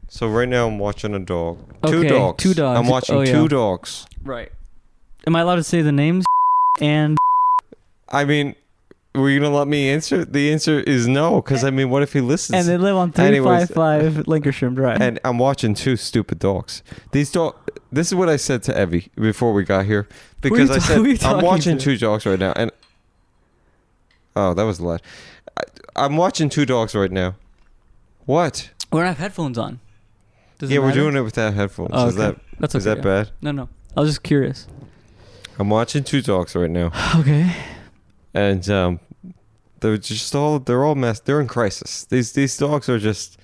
So right now I'm watching a dog. Two Okay, dogs. two dogs. I'm watching Oh, yeah. two dogs. Right. Am I allowed to say the names? And I mean, were you gonna let me answer? The answer is no, because I mean, what if he listens? they live on Anyways, 355 Lancashire Drive. and I'm watching two stupid dogs. This is what I said to Evie before we got here, because I said who are you I'm talking watching to? two dogs right now, and oh, that was loud. I'm watching two dogs right now. What? We don't have headphones on. Does it Yeah, we're matter? doing it without headphones. Oh, Is okay. That's okay. is that yeah. bad? No. I was just curious. I'm watching two dogs right now, Okay. and they're all messed. They're in crisis. These dogs are just.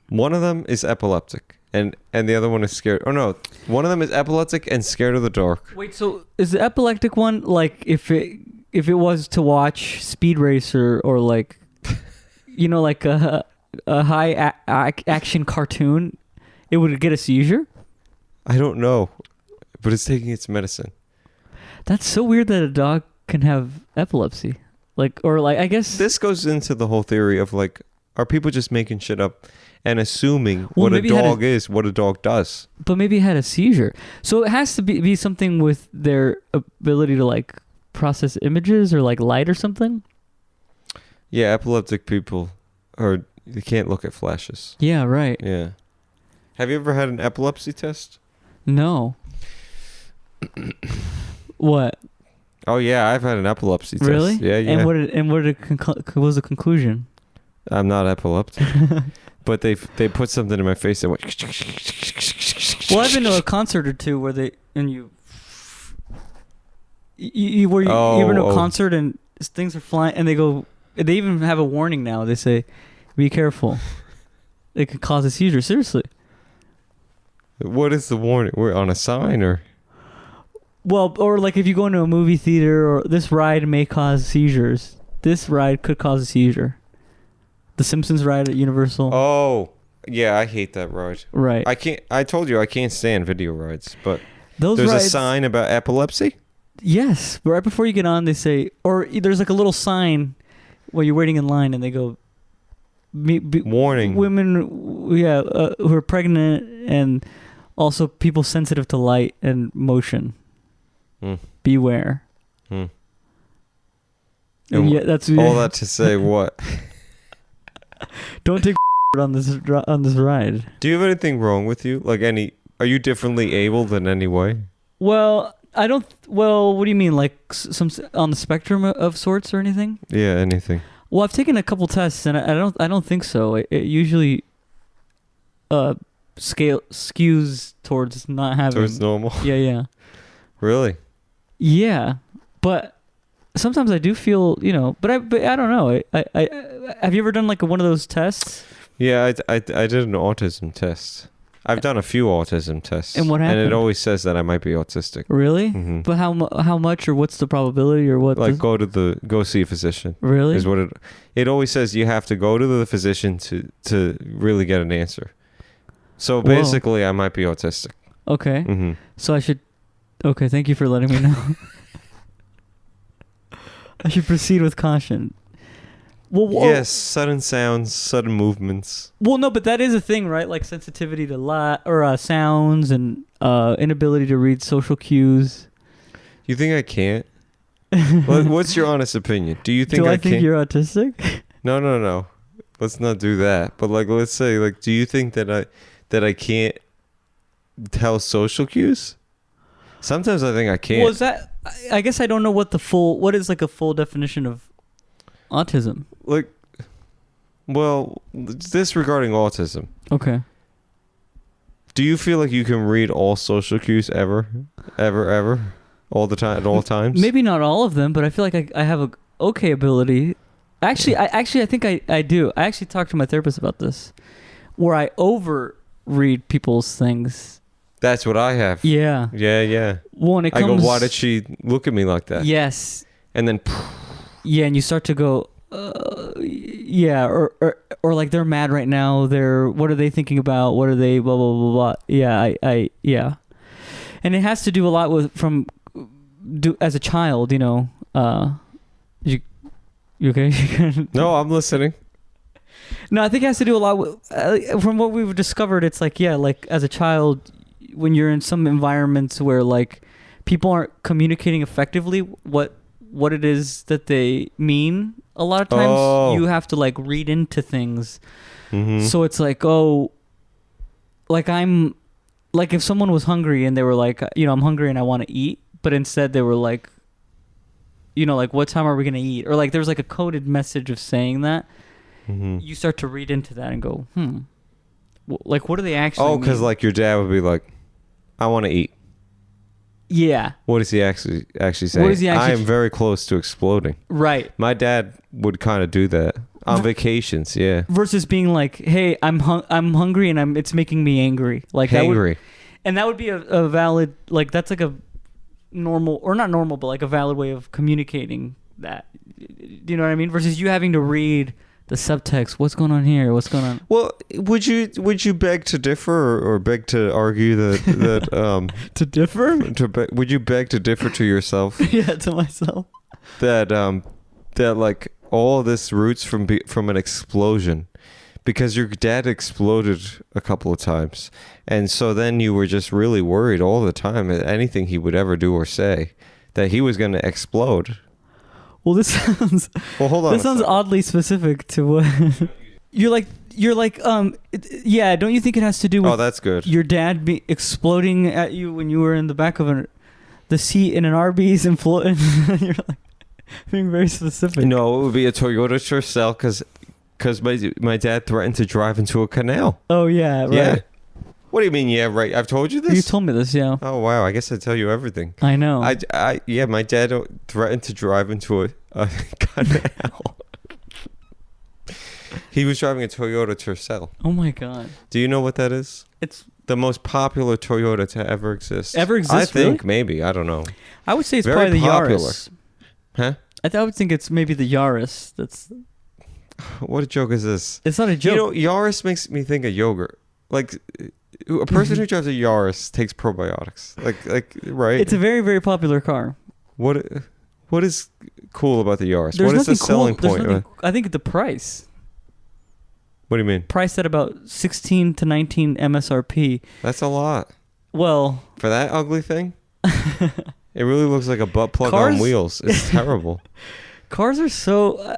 One of them is epileptic, and the other one is scared. Oh no, one of them is epileptic and scared of the dark. Wait, so is the epileptic one like if it was to watch Speed Racer or like, like a high action cartoon, it would get a seizure? I don't know, but it's taking its medicine. That's so weird that a dog can have epilepsy. I guess This goes into the whole theory of like, are people just making shit up and assuming Well, what a maybe it had dog is, what a dog does? but maybe it had a seizure. So it has to be something with their ability to like process images or like light or something. Yeah, epileptic people they can't look at flashes. Yeah, right. Yeah. Have you ever had an epilepsy test? No. What? Oh yeah, I've had an epilepsy test. Really? Yeah, yeah. And what was the conclusion? I'm not epileptic, but they put something in my face that went. Well, I've been to a concert or two where you ever been to a concert and things are flying and they even have a warning now. They say, "Be careful. It could cause a seizure." Seriously. What is the warning? We're on a sign or? Well, or like if you go into a movie theater, or this ride may cause seizures. This ride could cause a seizure. The Simpsons ride at Universal. Oh, yeah, I hate that ride. Right. I told you I can't stand video rides, but Those there's rides, a sign about epilepsy. Yes, but right before you get on, they say, or there's like a little sign while you're waiting in line, and they go, Warning. women, who are pregnant, and also people sensitive to light and motion. Hmm. Beware. Hmm. And yeah, that's All that to say what? Don't take on this ride. Do you have anything wrong with you? Like are you differently able than any way? Well, I don't. Well, what do you mean? Like some on the spectrum of sorts or anything? Yeah, anything. Well, I've taken a couple tests, and I don't think so. It usually skews towards not having. Towards normal. Yeah. Really? Yeah, but sometimes I do feel, but I don't know. I have you ever done like one of those tests? Yeah, I did an autism test. I've done a few autism tests. And what And happened? it always says that I might be autistic. Really? Mm-hmm. But how much or what's the probability or what? Like go see a physician. Really? Is what it always says. You have to go to the physician to really get an answer. So Whoa. basically, I might be autistic. Okay. Mm-hmm. So I should. Okay, thank you for letting me know. I should proceed with caution. Well, Yes, sudden sounds, sudden movements. Well, no, but that is a thing, right? Like sensitivity to light or sounds and inability to read social cues. You think I can't? What's your honest opinion? Do you think Do I I think can't? you're autistic? No. Let's not do that. But like, let's say, like, do you think that I can't tell social cues? Sometimes I think I can't. Well, is that? I guess I don't know what is like a full definition of autism. Like, well, this regarding autism. Okay. Do you feel like you can read all social cues ever, all the time, at all times? Maybe not all of them, but I feel like I have a okay ability. Actually, I think I do. I actually talked to my therapist about this, where I over read people's things. That's what I have. Yeah. Yeah. Well, when it I comes, go, why did she look at me like that? Yes. And then, Yeah, and you start to go, yeah, or like they're mad right now. What are they thinking about? What are they blah blah blah blah? Yeah, I yeah, and it has to do a lot with as a child, you okay? no, I'm listening. No, I think it has to do a lot with, from what we've discovered. It's like, yeah, like as a child, when you're in some environments where like people aren't communicating effectively what it is that they mean, a lot of times you have to like read into things. Mm-hmm. So it's like, oh, like I'm like if someone was hungry and they were like, I'm hungry and I want to eat, but instead they were like, like what time are we gonna eat? Or like there's like a coded message of saying that. Mm-hmm. You start to read into that and go, like what do they actually? Oh, because mean? like your dad would be like, "I want to eat." Yeah. What is he actually saying? What is he actually? I am very close to exploding. Right. My dad would kind of do that on vacations. Yeah. Versus being like, "Hey, I'm hungry and it's making me angry." Like Hangry. that would be a valid, like that's like a normal, or not normal, but like a valid way of communicating that. Do you know what I mean? Versus you having to read the subtext. What's going on here? What's going on? Well, would you beg to differ or beg to argue that To differ? would you beg to differ to yourself Yeah, to myself. that like all this roots from an explosion, because your dad exploded a couple of times, and so then you were just really worried all the time that anything he would ever do or say that he was going to explode. Well, this sounds. Well, hold on. This sounds oddly specific to what you're like. Yeah. Don't you think it has to do with? Oh, that's good. Your dad exploding at you when you were in the back of the seat in an Arby's and floating. You're like being very specific. No, it would be a Toyota Tercel because my dad threatened to drive into a canal. Oh yeah, right. Yeah. What do you mean? Yeah, right. I've told you this. You told me this, yeah. Oh wow! I guess I tell you everything. I know. Yeah. My dad threatened to drive into a canal. He was driving a Toyota Tercel. Oh my god! Do you know what that is? It's the most popular Toyota to ever exist. Ever exist? I think really? Maybe. I don't know. I would say it's Very probably the popular. Yaris. Huh? I would think it's maybe the Yaris. That's. What a joke is this? It's not a joke. Yaris makes me think of yogurt. Like a person who drives a Yaris takes probiotics. Like right? It's a very, very popular car. What is cool about the Yaris? There's What is the nothing selling cool. point? I think the price. What do you mean? Priced at about 16 to 19 MSRP. That's a lot. Well, for that ugly thing? It really looks like a butt plug on wheels. It's terrible. Cars are so...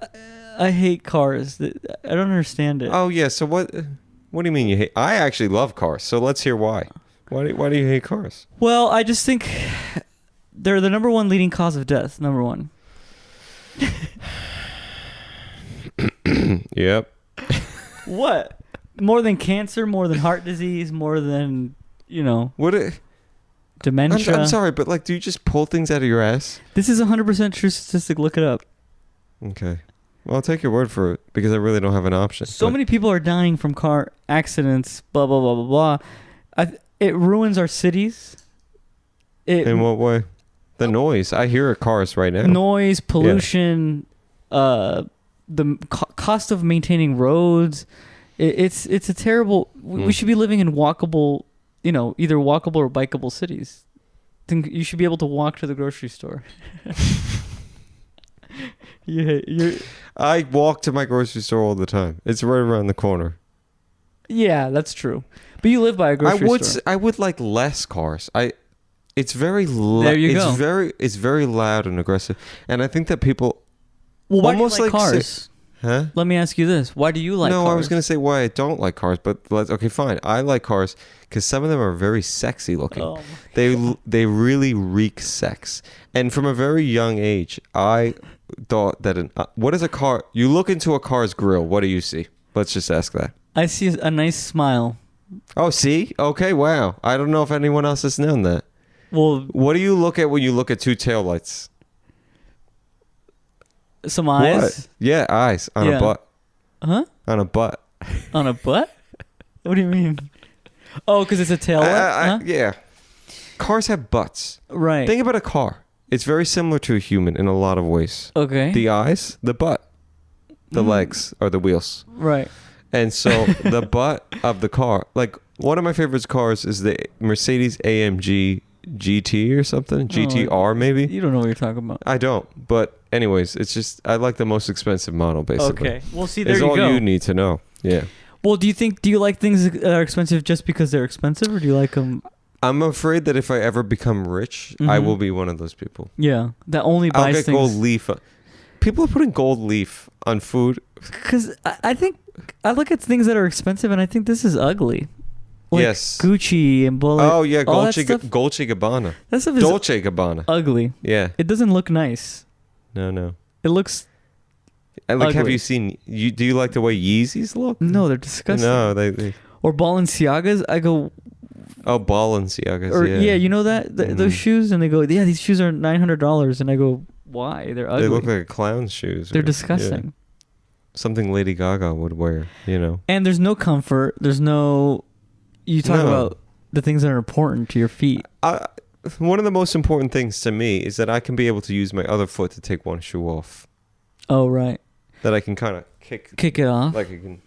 I hate cars. I don't understand it. Oh, yeah. So what do you mean you hate... I actually love cars, so let's hear why. Why do you hate cars? Well, I just think they're the number one leading cause of death. Number one. Yep. What? More than cancer, more than heart disease, more than, dementia. I'm sorry, but do you just pull things out of your ass? This is 100% true statistic. Look it up. Okay. Well, I'll take your word for it because I really don't have an option. So many people are dying from car accidents, blah, blah, blah, blah, blah. It ruins our cities. In what way? The noise. I hear cars right now. Noise, pollution, the cost of maintaining roads. It's a terrible... We should be living in walkable, either walkable or bikeable cities. You should be able to walk to the grocery store. I walk to my grocery store all the time. It's right around the corner. Yeah, that's true. But you live by a grocery store. I would like less cars. It's very there you go. It's very loud and aggressive, and I think that people. Well, why do you like cars? Huh? Let me ask you this: why do you like cars? No, I was gonna say why I don't like cars, but okay, fine. I like cars because some of them are very sexy looking. Oh they really reek sex, and from a very young age, I thought that what is a car? You look into a car's grill. What do you see? Let's just ask that. I see a nice smile. Oh, see? Okay, wow. I don't know if anyone else has known that. Well, what do you look at when you look at two taillights? Some eyes? What? Yeah, eyes on a butt. Huh? On a butt. On a butt? What do you mean? Oh, because it's a taillight? Huh? Yeah. Cars have butts. Right. Think about a car. It's very similar to a human in a lot of ways. Okay. The eyes, the butt, the legs, or the wheels. Right. And so the butt of the car, one of my favorite cars is the Mercedes AMG GT or something. GTR maybe. You don't know what you're talking about. I don't. But anyways, it's just I like the most expensive model basically. Okay. Well, see, there It's you all go. you need to know. Yeah. Well, do you like things that are expensive just because they're expensive, or do you like them? I'm afraid that if I ever become rich, I Mhm. will be one of those people. Yeah, that only I'll buys get things. gold leaf. People are putting gold leaf on food. Because I think I look at things that are expensive, and I think this is ugly. Like Yes. Gucci and Bullet. Oh yeah, all that Dolce stuff. Dolce Gabbana. That stuff is Dolce Gabbana. ugly. Yeah. It doesn't look nice. No. It looks Like, have ugly. you seen? Do you like the way Yeezys look? no, they're disgusting. No, they Or Balenciagas. I go, Balenciagas. or yeah. you know that those Mhm. shoes, and they go, yeah, these shoes are $900, and I go, why? They're ugly. They look like a clown's shoes. They're Yeah. disgusting. Something Lady Gaga would wear. And there's no comfort. There's no. You talk No. about the things that are important to your feet. One of the most important things to me is that I can be able to use my other foot to take one shoe off. Oh right, That I can kind of kick, kick it off. like I can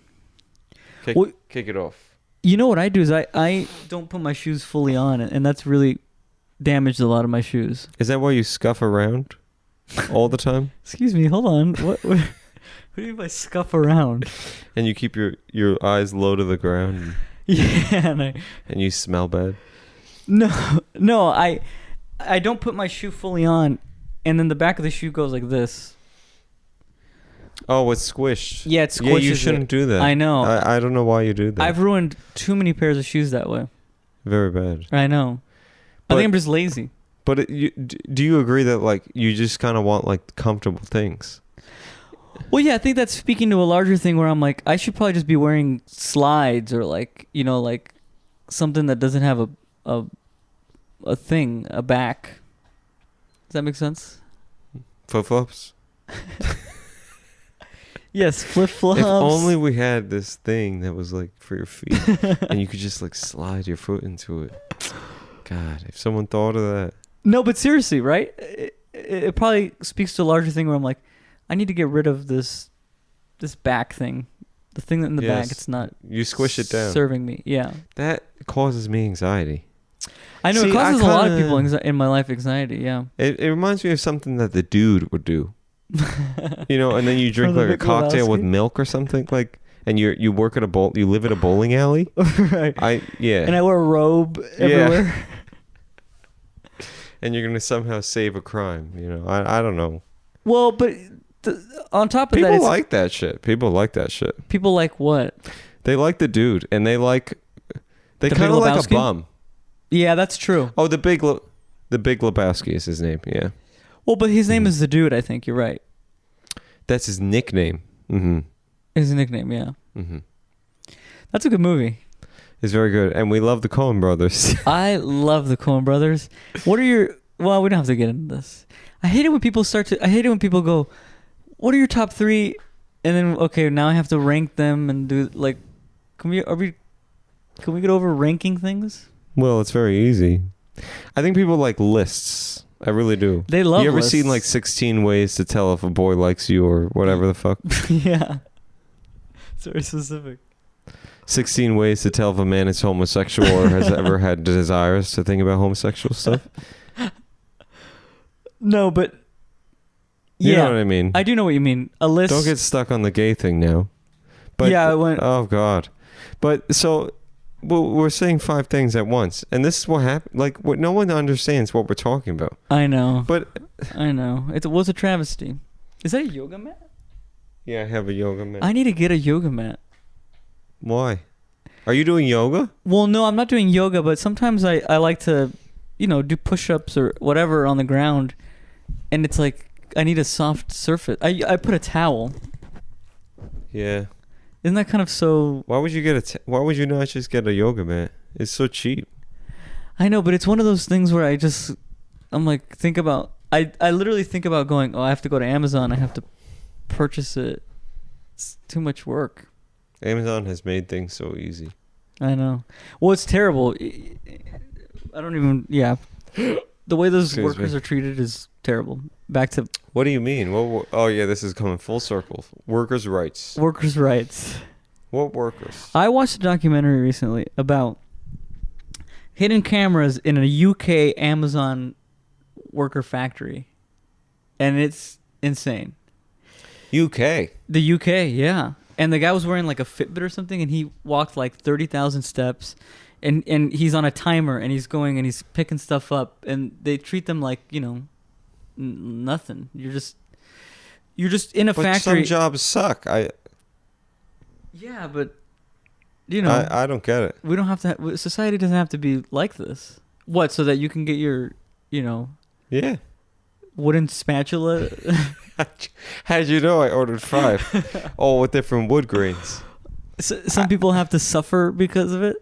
Well- kick it off. You know what I do is I don't put my shoes fully on, and that's really damaged a lot of my shoes. Is that why you scuff around all the time? Excuse me, hold on. What do you mean by scuff around? And you keep your eyes low to the ground Yeah, and you smell bad? no, I don't put my shoe fully on, and then the back of the shoe goes like this. Oh, it's squished. Yeah, it Yeah, you squishes shouldn't it. do that. I know. I don't know why you do that. I've ruined too many pairs of shoes that way. Very bad. I know. I But- think I'm just lazy. But do you agree that like you just kind of want like comfortable things? Well, yeah, I think that's speaking to a larger thing where I'm like, I should probably just be wearing slides or like, like something that doesn't have a thing, a back. Does that make sense? Flip-flops? Yes, flip flops. If only we had this thing that was like for your feet and you could just like slide your foot into it. God, if someone thought of that. No, but seriously, right? It probably speaks to a larger thing where I'm like, I need to get rid of this back thing. The thing in the back, Yes. it's not You squish it down. serving me. Yeah. That causes me anxiety. I know See, it causes a lot of kinda- people in my life anxiety, yeah. It reminds me of something that the dude would do. And then you drink the like a Big cocktail with Lebowski? milk or something like, and you work at you live at a bowling alley. Right. Yeah. And I wear a robe everywhere. And you're gonna somehow save a crime. I don't know. Well, but on top of People that, it's, like that shit. People like that shit. people like what? They like the dude, and they The Big kind of like a Lebowski? bum. Yeah, that's true. Oh, the Big Lebowski is his name. Yeah, Well, but his name Mhm. is the dude. I think you're right. that's his nickname. Mm-hmm. His nickname, yeah. Mm-hmm. That's a good movie. It's very good, and we love the Coen Brothers. I love the Coen Brothers. What are your? Well, we don't have to get into this. I hate it when people I hate it when people go, "What are your top 3?" And then okay, now I have to rank them and do like, can we get over ranking things? Well, it's very easy. I think people like lists. I really do. They love. You ever lists. seen like 16 ways to tell if a boy likes you or whatever the fuck? Yeah. It's very specific. 16 ways to tell if a man is homosexual or has ever had desires to think about homosexual stuff. No, but You yeah, know what I mean? I do know what you mean. A list. Don't get stuck on the gay thing now. But Yeah, I went- Oh God. But so we're saying 5 things at once, and this is what happened. Like, what no one understands what we're talking about. I know. But I know. It was a travesty. Is that a yoga mat? yeah, I have a yoga mat. I need to get a yoga mat. Why? Are you doing yoga? Well, no, I'm not doing yoga, but sometimes I like to, do push-ups or whatever on the ground, and it's like I need a soft surface. I put a towel. Yeah. Isn't that kind of so? Why would you why would you not just get a yoga mat? It's so cheap. I know, but it's one of those things where I'm like, think about. I literally think about going. Oh, I have to go to Amazon. I have to purchase it. It's too much work. Amazon has made things so easy. I know. Well, it's terrible. I don't even. Yeah, the way those Excuse workers me. are treated is terrible. Back to What do you mean? Oh yeah, this is coming full circle. Workers' rights. workers' rights. What workers? I watched a documentary recently about hidden cameras in a UK Amazon worker factory, and it's insane. UK. The UK, yeah. And the guy was wearing like a Fitbit or something, and he walked like 30,000 steps, and he's on a timer, and he's going and he's picking stuff up, and they treat them like, you know, nothing. You're just in a But factory. some jobs suck. Yeah, but you know, I don't get it. we don't have to. Society doesn't have to be like this. What? So that you can get your, you know, Yeah. wooden spatula. How'd you know I ordered 5? All with different wood grains. Some people have to suffer because of it.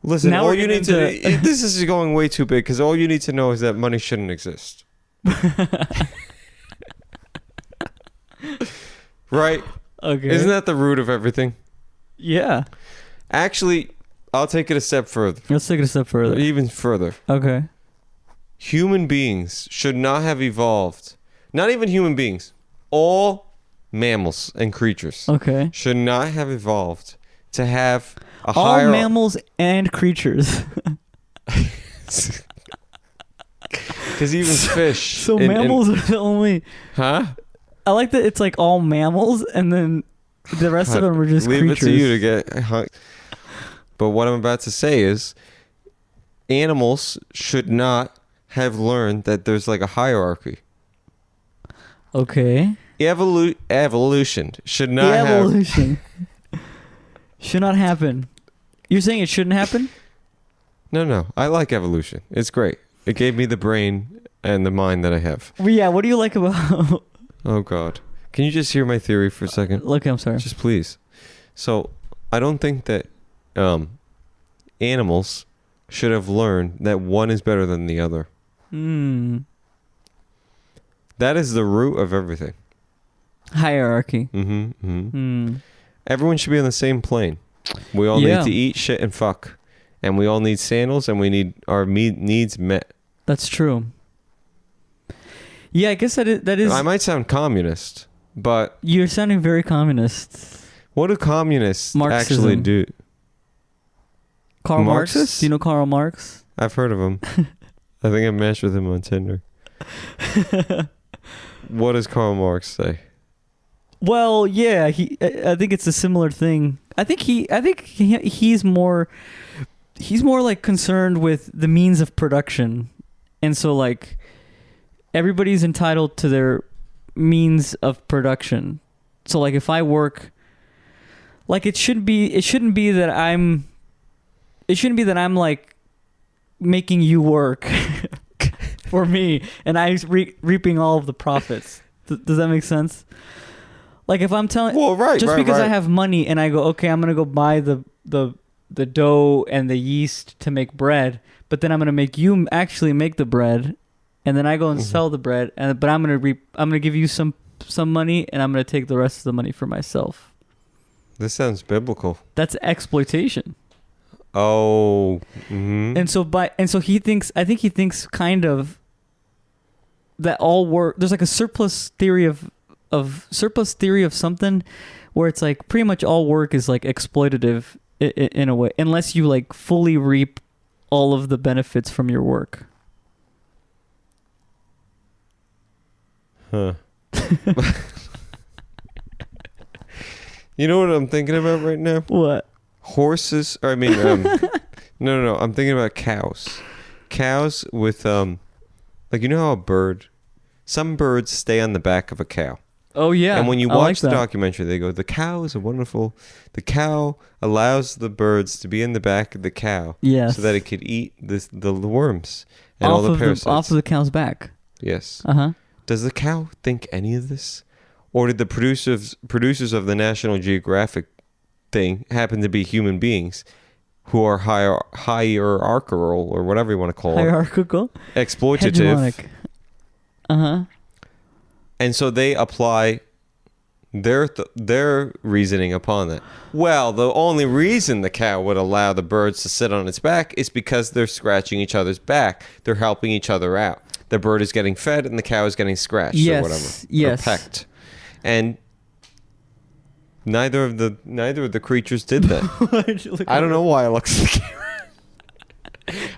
Listen, Now all we're you need getting to... This is going way too big, because all you need to know is that money shouldn't exist. Right? Okay. Isn't that the root of everything? Yeah. Actually, I'll take it a step further. Let's take it a step further. Even further. Okay. Human beings should not have evolved. Not even human beings. All mammals and creatures Okay. should not have evolved to have a All higher... mammals and creatures. Because even fish... So mammals are the only. Huh? I like that it's like all mammals, and then the rest of them are just Leave creatures. it to you to get hung. But what I'm about to say is animals should not have learned that there's like a hierarchy. Okay. Evolution should not The have... evolution should not happen. You're saying it shouldn't happen? No. I like evolution. It's great. It gave me the brain and the mind that I have. Well, yeah. What do you like about? Oh, God. Can you just hear my theory for a second? Okay, I'm sorry. Just please. So, I don't think that animals should have learned that one is better than the other. Hmm. That is the root of everything. Hierarchy. Mm-hmm. Hmm. Everyone should be on the same plane. We all Yeah. need to eat, shit, and fuck. And we all need sandals, and we need our needs met. That's true. Yeah, I guess that is. I might sound communist, but You're sounding very communist. what do communists Marxism. actually do? Karl Marx. Marxists? Do you know Karl Marx? I've heard of him. I think I matched with him on Tinder. What does Karl Marx say? Well, yeah, I think it's a similar thing. I think he's more like concerned with the means of production, and so like everybody's entitled to their means of production. So like if I work, like it shouldn't be that I'm like making you work for me and I reaping all of the profits. Does that make sense? Like if I'm telling, Well, right, just right, because I right. have money and I go, okay, I'm gonna go buy the dough and the yeast to make bread, but then I'm gonna make you actually make the bread, and then I go and sell the bread, but I'm gonna give you some money, and I'm gonna take the rest of the money for myself. This sounds biblical. That's exploitation. Oh. Mm-hmm. And so he thinks, I think he thinks kind of that all work, there's like a surplus theory of something where it's like pretty much all work is like exploitative in a way, unless you like fully reap all of the benefits from your work. Huh. You know what I'm thinking about right now? What? Horses, or I mean, no, I'm thinking about cows. Cows with, like, you know how some birds stay on the back of a cow. Oh yeah. And when you I watch like the that. documentary, they go, the cow is the cow allows the birds to be in the back of the cow. Yes. So that it could eat the worms and all the parasites. off of the cow's back. Yes. Uh-huh. Does the cow think any of this? Or did the producers of the National Geographic thing happen to be human beings who are hierarchical, or whatever you want to call it, Hierarchical. exploitative, Hegemonic. Uh-huh. and so they apply their reasoning upon that. Well, the only reason the cow would allow the birds to sit on its back is because they're scratching each other's back. They're helping each other out. The bird is getting fed and the cow is getting scratched Yes, or whatever. yes. Or pecked. And Neither of the creatures did that. Why'd you look I don't over? know why I looked at the camera.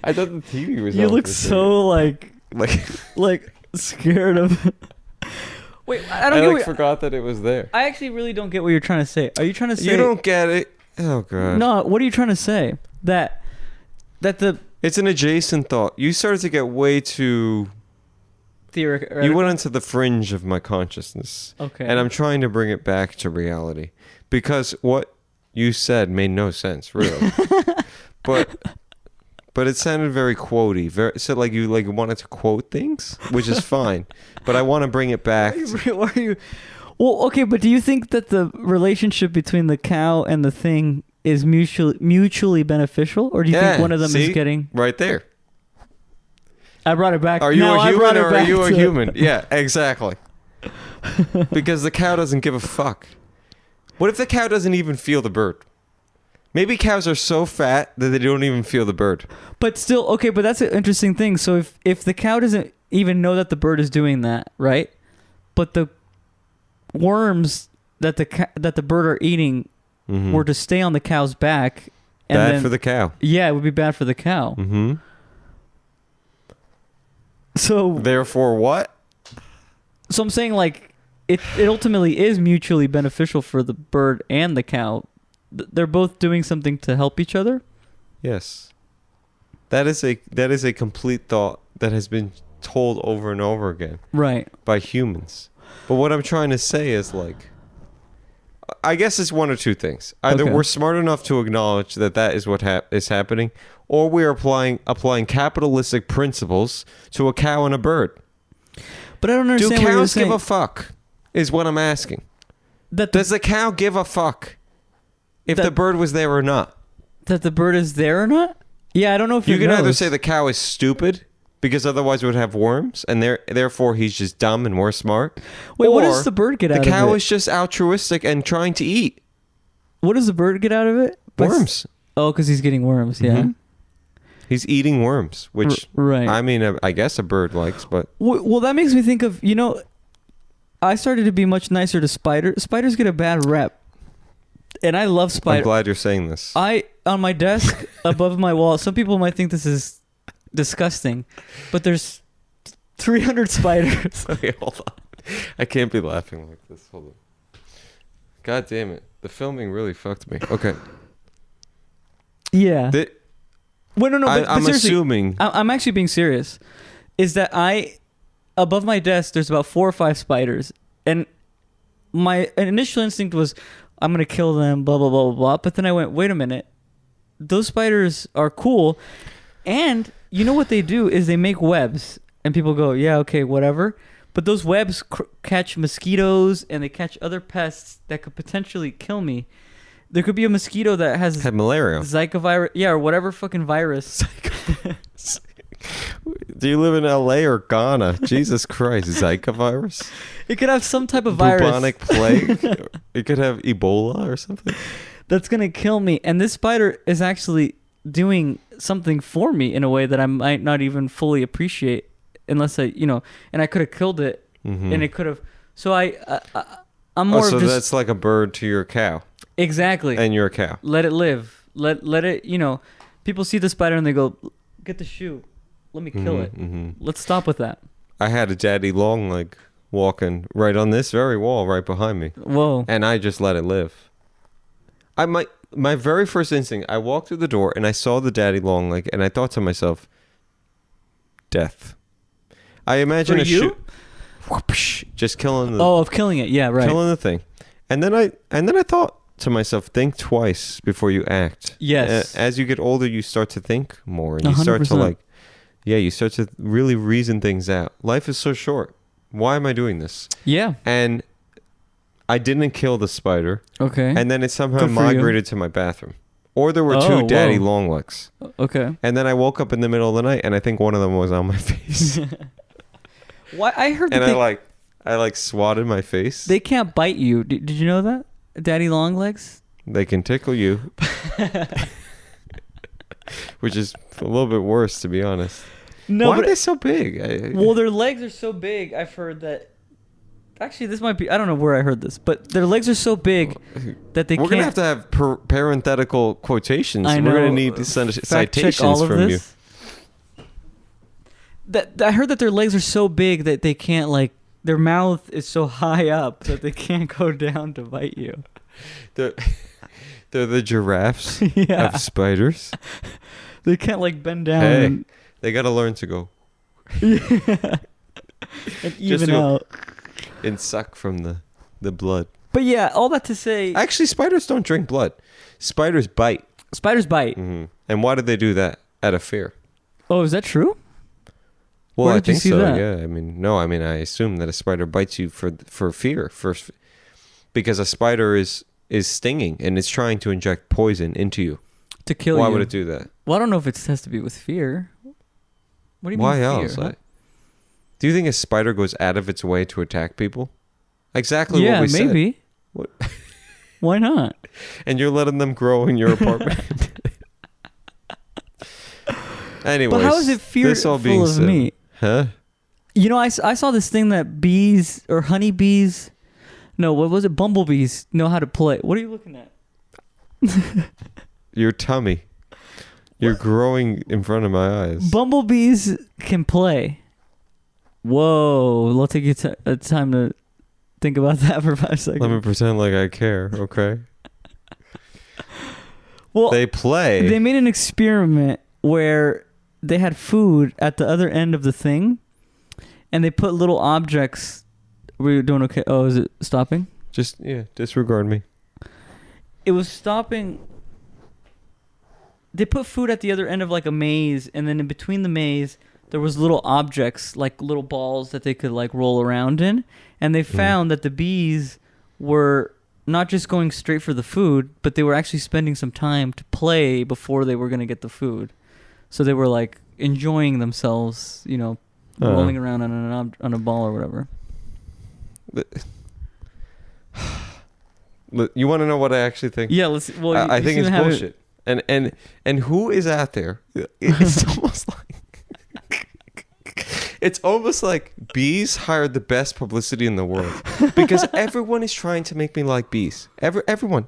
I thought the TV was on. You look for a so second. like scared of. Wait, I don't I get. What, forgot that it was there. I actually really don't get what you're trying to say. Are you trying to say? You don't get it. Oh god. No. What are you trying to say? That the It's an adjacent thought. You started to get way too. theory. You went onto the fringe of my consciousness. Okay. And I'm trying to bring it back to reality because what you said made no sense, really. But it sounded very quotey. So like you wanted to quote things, which is fine. But I want to bring it back. Why are you? Well, okay, but do you think that the relationship between the cow and the thing is mutually beneficial, or do you think one of them is getting right there? I brought it back. Are you a human or are you a to- human? Yeah, exactly. Because the cow doesn't give a fuck. What if the cow doesn't even feel the bird? Maybe cows are so fat that they don't even feel the bird. But still, okay, but that's an interesting thing. So if the cow doesn't even know that the bird is doing that, right? But the worms that the bird are eating Mhm. were to stay on the cow's back, and Bad then, for the cow. yeah, it would be bad for the cow. Mm-hmm. So Therefore, what? So I'm saying like it ultimately is mutually beneficial for the bird and the cow. They're both doing something to help each other. Yes. That is a complete thought that has been told over and over again Right. by humans. But what I'm trying to say is like I guess it's one or two things. Either Okay. we're smart enough to acknowledge that is what is happening, or we are applying capitalistic principles to a cow and a bird. But I don't Do understand what you're cows give saying. a fuck? Is what I'm asking. That the, Does the cow give a fuck if That- the bird was there or not? that the bird is there or not? Yeah, I don't know if You it can either knows. say the cow is stupid because otherwise it would have worms, and therefore he's just dumb and we're smart. Wait, what or does the bird get the out cow of it? is just altruistic and trying to eat What does the bird get out of it? worms. Oh, because he's getting worms. Yeah. Mhm. He's eating worms, which Right. I mean, I guess a bird likes, but Well, that makes me think of, I started to be much nicer to spiders. Spiders get a bad rep. And I love I'm spiders. glad you're saying this. On my desk above my wall, some people might think this is disgusting, but there's 300 spiders. Okay, hold on. I can't be laughing like this. Hold on. God damn it. The filming really fucked me. Okay. Yeah. The- Well, no, but I'm seriously, assuming. I'm actually being serious. Is that above my desk, there's about 4 or 5 spiders, and my initial instinct was, I'm gonna kill them, blah blah blah blah blah. But then I went, wait a minute, those spiders are cool, and you know what they do is they make webs, and people go, yeah, okay, whatever. But those webs catch mosquitoes and they catch other pests that could potentially kill me. There could be a mosquito that has Had malaria. Zika virus, yeah, or whatever fucking virus. Do you live in LA or Ghana? Jesus Christ. Zika virus? It could have some type of virus Bubonic plague? It could have Ebola or something? that's gonna kill me. And this spider is actually doing something for me in a way that I might not even fully appreciate unless and I could have killed it, Mhm. and it could have. So I'm more Oh, so of just that's like a bird to your cow, exactly. and you're a cow. Let it live. Let it. People see the spider and they go, "Get the shoe. Let me kill it. Mhm. Let's stop with that." I had a daddy long leg walking right on this very wall right behind me, Whoa. and I just let it live. My very first instinct, I walked through the door and I saw the daddy long leg, and I thought to myself, death. I imagine For a you? shoe, whoopsh, just killing the Oh, of killing it. Yeah, right. killing the thing, and then I thought to myself, think twice before you act. Yes. As you get older, you start to think more, and you start to 100%. you start to really reason things out. Life is so short. Why am I doing this? Yeah. And I didn't kill the spider, Okay. and then it somehow Good for you. migrated to my bathroom. Or there were Oh, two daddy whoa. long legs. Okay. And then I woke up in the middle of the night, and I think one of them was on my face. Why? I heard that And I swatted my face. they can't bite you. Did you know that? Daddy long legs. They can tickle you, which is a little bit worse, to be honest. No, Why are but they so big? well, their legs are so big. I've heard that Actually, this might be. I don't know where I heard this, but their legs are so big that they We're can't. gonna have parenthetical quotations. I We're gonna know. need to send Fact check citations all of from you. this. That I heard that their legs are so big that they can't like. Their mouth is so high up that they can't go down to bite you. They're, they're the giraffes Yeah, of spiders. they can't like bend down. Hey. And, They gotta learn to go yeah. And even go- out. and suck from the blood. But yeah, all that to say, Actually, spiders don't drink blood. Spiders bite. spiders bite. Hmm. And why did they do that? Out of fear. Oh, is that true? Well, Where I did you think see so. that? Yeah. I assume that a spider bites you for fear first, because a spider is stinging and it's trying to inject poison into you. To kill Why you. would it do that? Well, I don't know if it has to be with fear. What do you Why mean else? fear? Do you think a spider goes out of its way to attack people? Exactly Yeah, what we maybe. said. What? Why not? And you're letting them grow in your apartment. Anyways, But how is it this all being fearful of said- me? Huh? You know, I saw this thing that bees or honeybees, no, what was it? Bumblebees know how to play. What are you looking at? Your tummy. You're growing in front of my eyes. Bumblebees can play. Whoa, it'll take you time to think about that for 5 seconds. Let me pretend like I care, okay? Well, They play. they made an experiment where they had food at the other end of the thing, and they put little objects. Were you doing okay? Oh, is it stopping? Just, disregard me. It was stopping. They put food at the other end of like a maze, and then in between the maze, there was little objects, like little balls that they could like roll around in. And they found that the bees were not just going straight for the food, but they were actually spending some time to play before they were going to get the food. So they were like enjoying themselves, rolling around on a ball or whatever. You want to know what I actually think? Yeah, let's. Well, I you think seem it's to have it- bullshit. And who is out there? It's almost like it's almost like bees hired the best publicity in the world, because everyone is trying to make me like bees. Everyone.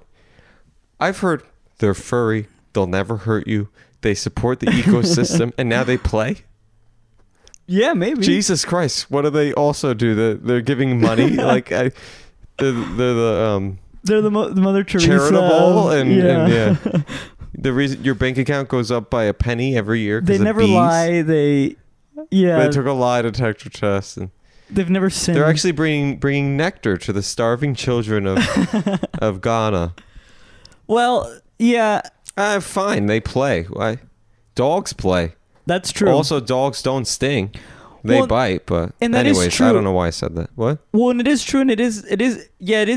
I've heard they're furry, they'll never hurt you, they support the ecosystem, and now they play. Yeah, maybe. Jesus Christ! What do they also do? They're giving money, like they're the They're the Mother Teresa. charitable and yeah. The reason your bank account goes up by a penny every year. 'Cause They of never bees. lie. They took a lie detector test, and they've never sinned. they're actually bringing nectar to the starving children of Ghana. Well, yeah, Fine, they play. Why? Dogs play. that's true. Also, dogs don't sting. They Well, bite, but and that is anyways, true. I don't know why I said that. What? Well, and it is true, and it is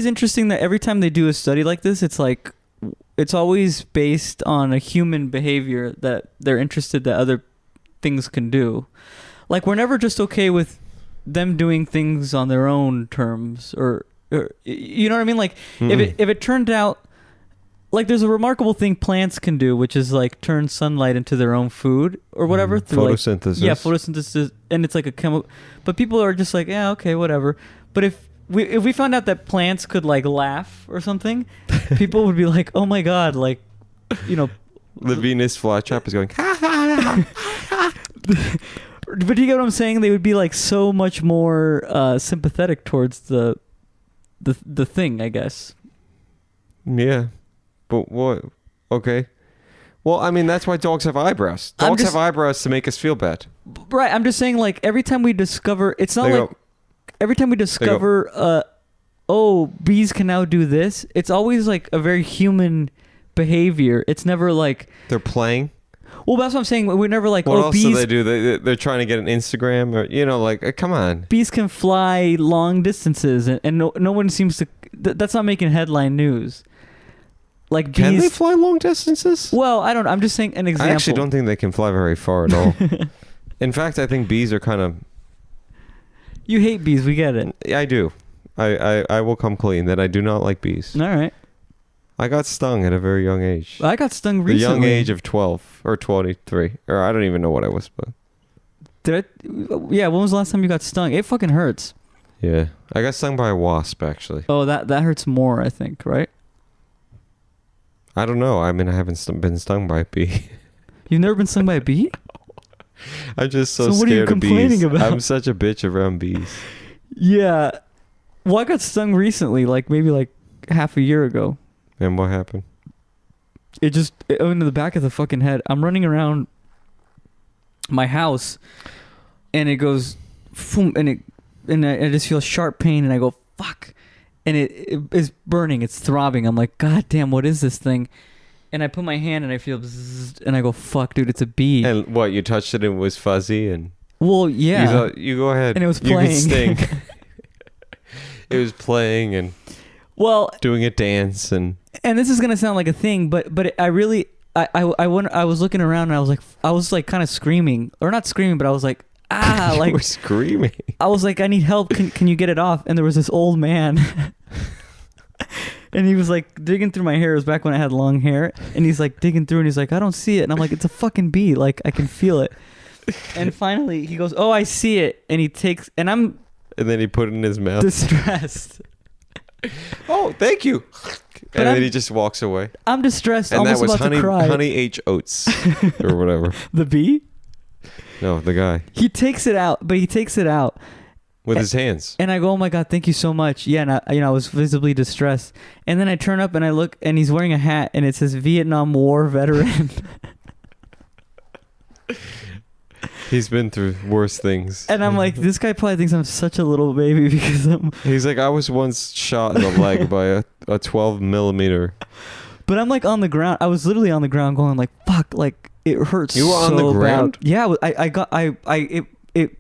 interesting that every time they do a study like this, it's always based on a human behavior that they're interested that other things can do. Like, we're never just okay with them doing things on their own terms, or you know what I mean? Like, if it turned out, like, there's a remarkable thing plants can do, which is like turn sunlight into their own food or whatever through photosynthesis. Like, yeah, photosynthesis, and it's like a chemical. But people are just like, yeah, okay, whatever. But if we found out that plants could like laugh or something, people would be like, oh my god, like, The Venus flytrap is going. Ha ha ha. But do you get what I'm saying? They would be like so much more sympathetic towards the thing, I guess. Yeah, but what? Okay. Well, I mean, that's why dogs have eyebrows. I'm Dogs just- have eyebrows to make us feel bad. Right. I'm just saying, like, every time we discover, it's not They like go- every time we discover, oh, bees can now do this. It's always like a very human behavior. It's never like, They're playing. well, that's what I'm saying. We're never like, What oh, else bees. do they do? They're trying to get an Instagram, or like, come on. Bees can fly long distances, and no one seems to. That's not making headline news. Like, bees. Can they fly long distances? Well, I don't. I'm just saying an example. I actually don't think they can fly very far at all. In fact, I think bees are kind of. You hate bees. We get it. I do. I will come clean that I do not like bees. All right. I got stung at a very young age. I got stung The recently. young age of 12 or 23, or I don't even know what I was, but Did I? Yeah. When was the last time you got stung? It fucking hurts. Yeah. I got stung by a wasp, actually. Oh, that hurts more, I think, right? I don't know. I mean, I haven't been stung by a bee. You've never been stung by a bee? I'm just so So what are you scared of bees. complaining about? I'm such a bitch around bees. Yeah. Well, I got stung recently, like maybe like half a year ago. And what happened? It went into the back of the fucking head. I'm running around my house, and it goes, boom, and I just feel sharp pain, and I go, fuck, and it is burning. It's throbbing. I'm like, God damn, what is this thing? And I put my hand, and I feel, bzzz, and I go, fuck, dude, it's a bee. And what? You touched it and it was fuzzy, and Well, yeah. you thought, you go ahead. And it was You playing. could sting. It was playing and Well, doing a dance, and and this is gonna sound like a thing, but I really I was looking around, and I was like kind of screaming, or not screaming, but I was like, ah, you like were screaming. I was like, I need help. Can you get it off? And there was this old man, and he was like digging through my hair. It was back when I had long hair, and he's like digging through, and he's like, I don't see it, and I'm like, it's a fucking bee, like I can feel it. And finally, he goes, oh, I see it, and he takes, and I'm And then he put it in his mouth. distressed. Oh, thank you. But And I'm- then he just walks away. I'm distressed, And that almost was about to cry. Honey H. Oates or whatever. The bee? No, the guy He takes it out, with his hands. and I go, oh my God, thank you so much. Yeah, and I was visibly distressed. And then I turn up and I look, and he's wearing a hat, and it says Vietnam War veteran. He's been through worse things. And I'm like, this guy probably thinks I'm such a little baby because I'm. He's like, I was once shot in the leg by a 12 millimeter. But I'm like on the ground. I was literally on the ground going like, fuck, like it hurts. You were on the so ground? bad. Yeah, it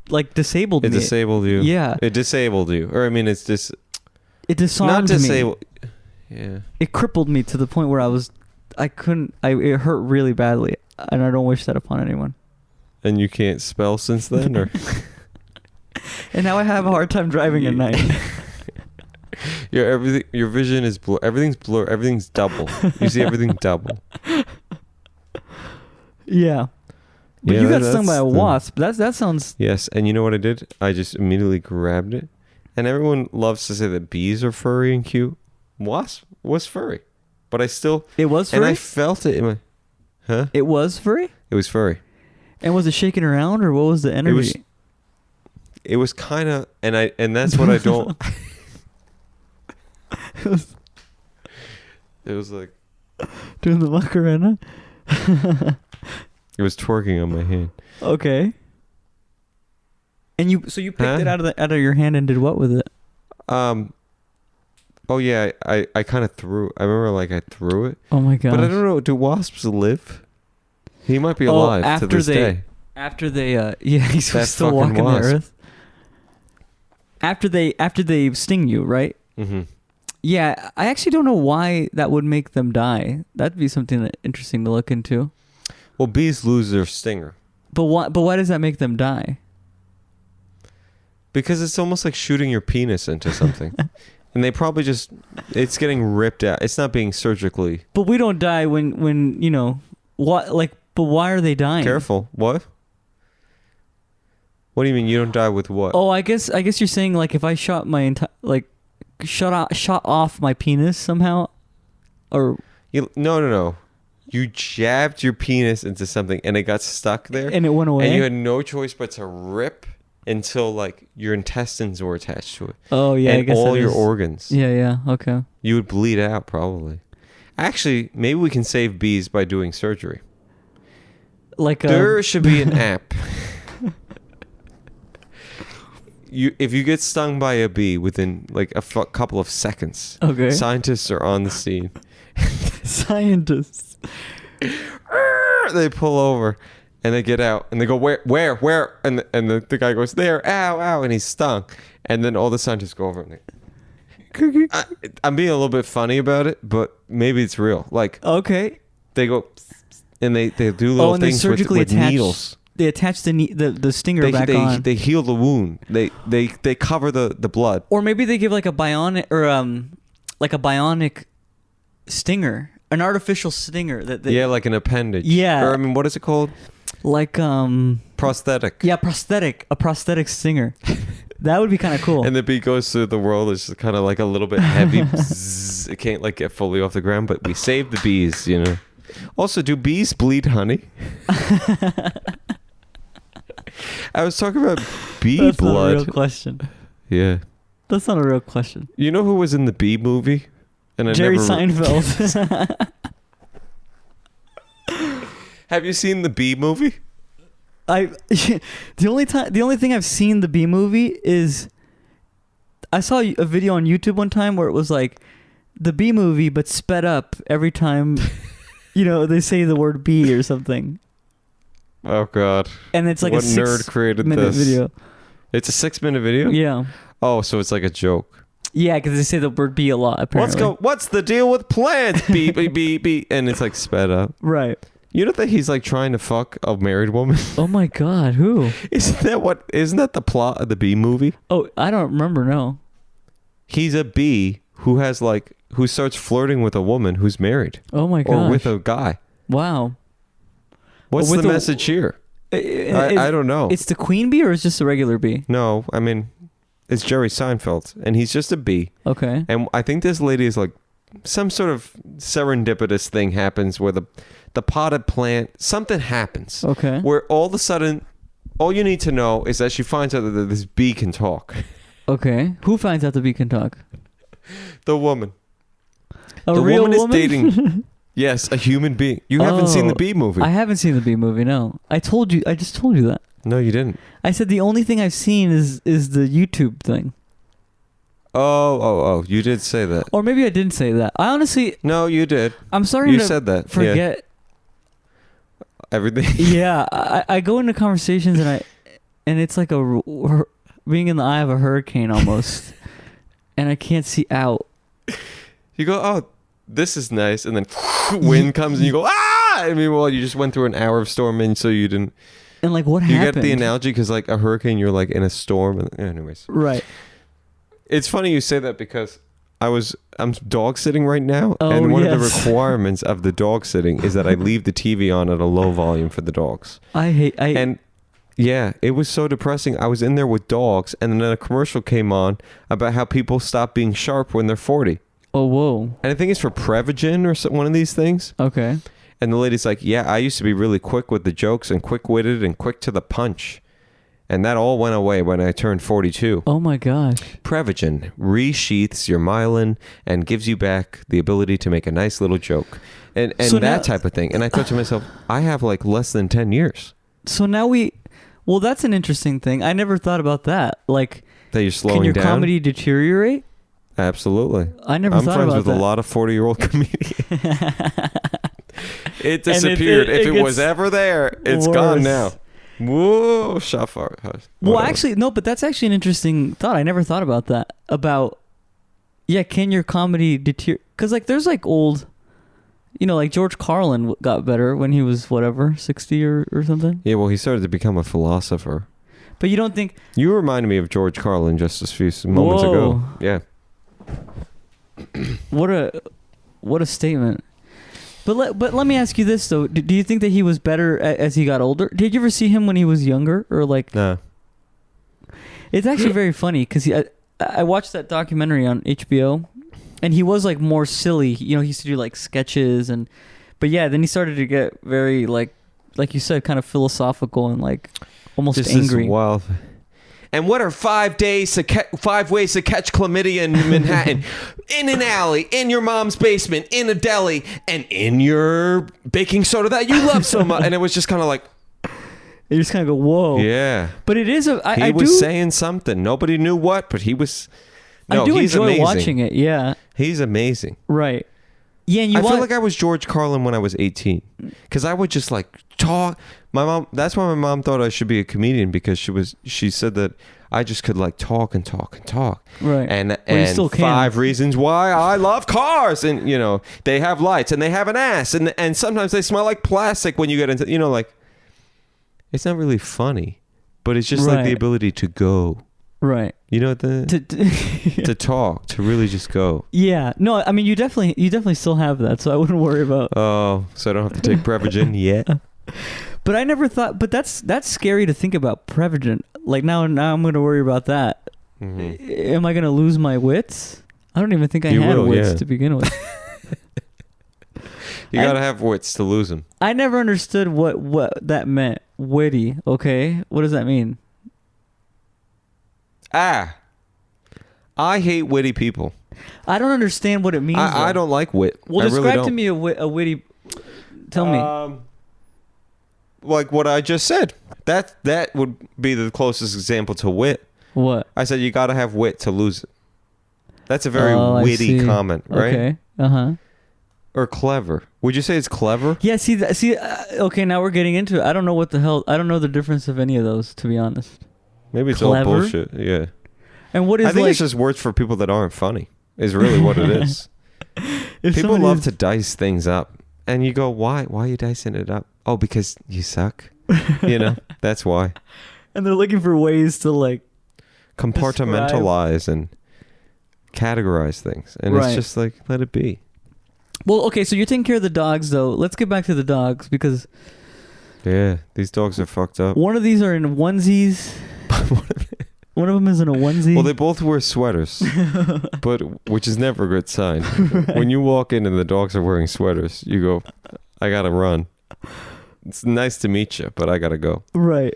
like disabled It me. disabled you. Yeah. It disabled you. Or I mean, it's just It disarmed not me. disabled. Yeah. It crippled me to the point where it hurt really badly, and I don't wish that upon anyone. And you can't spell since then, or And now I have a hard time driving at night. your vision is blur. Everything's blur. Everything's double. You see everything double. Yeah. But Yeah, you got stung that's by a the- wasp. That sounds. Yes, and you know what I did? I just immediately grabbed it. And everyone loves to say that bees are furry and cute. Wasp was furry, but I still It was and furry. I felt it in my. Huh? It was furry. It was furry. And was it shaking around, or what was the energy? It was kind of, and that's what I don't. It was like Doing the Macarena. it was twerking on my hand. Okay. And you picked Huh? it out of your hand and did what with it? Oh yeah, I kind of threw. I remember like I threw it, Oh my god. but I don't know. Do wasps live? He might be Oh, alive to after this they- day. After they yeah, he's That still fucking walking wasp. the earth. After they sting you, right? Mm-hmm. Yeah, I actually don't know why that would make them die. That'd be something interesting to look into. Well, bees lose their stinger But why does that make them die? because it's almost like shooting your penis into something, and they probably just it's getting ripped out. It's not being surgically. But we don't die when you know what like. But why are they dying? Careful. What? What do you mean you don't die with what? Oh, I guess you're saying like if I shot my shot off my penis somehow, or No. You jabbed your penis into something and it got stuck there, and it went away. and you had no choice but to rip until like your intestines were attached to it, oh yeah, I and guess all that your is- organs. Yeah. Okay. You would bleed out probably. Actually, maybe we can save bees by doing surgery. Like There should be an app. If you get stung by a bee within like a couple of seconds, Okay. scientists are on the scene. Scientists. They pull over and they get out and they go where and the guy goes there, ow, and he's stung, and then all the scientists go over and I'm being a little bit funny about it, but maybe it's real. Like Okay. they go and they do little and they things surgically with attach needles. They attach the stinger back on. They heal the wound. They cover the blood. Or maybe they give like a bionic stinger, an artificial stinger that Yeah, like an appendage. Yeah. Or I mean, what is it called? like Prosthetic. yeah, a prosthetic stinger. That would be kind of cool. And the bee goes through the world. It's kind of like a little bit heavy. Bzzz. It can't like get fully off the ground, but we save the bees, you know. Also, do bees bleed honey? I was talking about bee That's blood. not a real question. Yeah. That's not a real question. You know who was in the Bee movie? And Jerry Seinfeld. Have you seen the Bee movie? the only thing I've seen the Bee movie is I saw a video on YouTube one time where it was like the Bee movie but sped up every time they say the word bee or something. Oh God. And it's like what a nerd created 6-minute this video. It's a 6-minute video? Yeah. Oh, so it's like a joke. Yeah, because they say the word bee a lot apparently. What's the deal with plants? Bee, bee, bee, bee. And it's like sped up. Right. You know that he's like trying to fuck a married woman? Oh my God, who? Isn't that the plot of the Bee movie? Oh, I don't remember, no. He's a bee who starts flirting with a woman who's married. Oh my God. Or with a guy. Wow. What's the message here? I don't know. It's the queen bee or is just a regular bee? No, I mean, it's Jerry Seinfeld, and he's just a bee. Okay. And I think this lady is like, some sort of serendipitous thing happens where the potted plant, something happens. Okay. Where all of a sudden, all you need to know is that she finds out that this bee can talk. Okay. Who finds out the bee can talk? The woman. The real woman is woman? dating. Yes, a human being. You haven't seen the Bee movie. I haven't seen the Bee movie, no. I just told you that. No, you didn't. I said the only thing I've seen is the YouTube thing. Oh, you did say that. Or maybe I didn't say that. I honestly... No, you did. I'm sorry you to said that. forget... Yeah. Everything. Yeah, I go into conversations and it's like being in the eye of a hurricane almost. And I can't see out. You go, oh, this is nice. And then wind comes and you go, ah! I mean, well, you just went through an hour of storm and so you didn't... And like, what happened? You get the analogy because like a hurricane, you're like in a storm. And, anyways. Right. It's funny you say that because I'm dog sitting right now. Oh, and one of the yes. requirements of the dog sitting is that I leave the TV on at a low volume for the dogs. And yeah, it was so depressing. I was in there with dogs and then a commercial came on about how people stop being sharp when they're 40. Oh, whoa. And I think it's for Prevagen or one of these things. Okay. And the lady's like, yeah, I used to be really quick with the jokes and quick-witted and quick to the punch. And that all went away when I turned 42. Oh, my gosh. Prevagen resheaths your myelin and gives you back the ability to make a nice little joke. And So that now- type of thing. And I thought to myself, I have like less than 10 years So now well, that's an interesting thing. I never thought about that. Like, that you're slowing can your down. comedy deteriorate? Absolutely. I never I'm thought friends about with that. a lot of 40-year-old comedians. It disappeared. it If it was gets ever there, it's worse. gone now. Whoa, Shafar. Well, actually, no, but that's actually an interesting thought. I never thought about that. Can your comedy deteriorate? Because, like, there's, like, old... like George Carlin got better when he was, 60 or something. Yeah, well, he started to become a philosopher. But you don't think... You reminded me of George Carlin just a few moments ago. Yeah. What a statement. But let me ask you this, though. Do you think that he was better as he got older? Did you ever see him when he was younger? Or, like... No. It's actually very funny, because I watched that documentary on HBO, and he was, like, more silly. He used to do, like, sketches, but yeah, then he started to get very, like you said, kind of philosophical and, like, almost Just angry. This wild. And what are 5 ways to catch chlamydia in Manhattan? In an alley, in your mom's basement, in a deli, and in your baking soda that you love so much. And it was just kind of like... You just kind of go, whoa. Yeah. But it is He was saying something. Nobody knew what, but he was... No, I do he's enjoy amazing. watching it, yeah. He's amazing. Right. Yeah, and I feel like I was George Carlin when I was 18. Because I would just like talk. My mom, that's why my mom thought I should be a comedian, because she said that I just could like talk and talk and talk. Right. And you and still can. 5 reasons why I love cars. And they have lights and they have an ass and sometimes they smell like plastic when you get into like, it's not really funny, but it's just like the Right. ability to go. Right. To talk, to really just go. Yeah. No, I mean, you definitely still have that, so I wouldn't worry about. Oh, so I don't have to take Prevagen yet? But I never thought. But that's scary to think about Prevagen. Like now I'm gonna worry about that. Mhm. Am I gonna lose my wits? I don't even think I You had will, wits yeah. to begin with. You gotta have wits to lose them. I never understood what that meant. Witty, okay? What does that mean? I hate witty people. I don't understand what it means. I though. don't like wit. Well, I really describe to don't. me a witty. Tell me. Like what I just said. That would be the closest example to wit. What? I said you gotta have wit to lose it. That's a very I witty see. comment, right? Okay. Uh-huh. Or clever. Would you say it's clever? Yeah, okay, now we're getting into it. I don't know what the hell. I don't know the difference of any of those, to be honest. Maybe it's Clever? all bullshit. Yeah. And what is I think like it's just words for people that aren't funny. Is really what it is. if People somebody love is- to dice things up, and you go, "Why? Why are you dicing it up? Oh, because you suck." You know, that's why. and they're looking for ways to like Compartmentalize and categorize things, and Right. it's just like let it be. Well, okay, so you're taking care of the dogs though. Let's get back to the dogs because Yeah, these dogs are fucked up. one of these are in onesies. One of them is in a onesie. Well, they both wear sweaters, but which is never a good sign. When you walk in and the dogs are wearing sweaters, you go, "I gotta run." It's nice to meet you, but I gotta go. Right.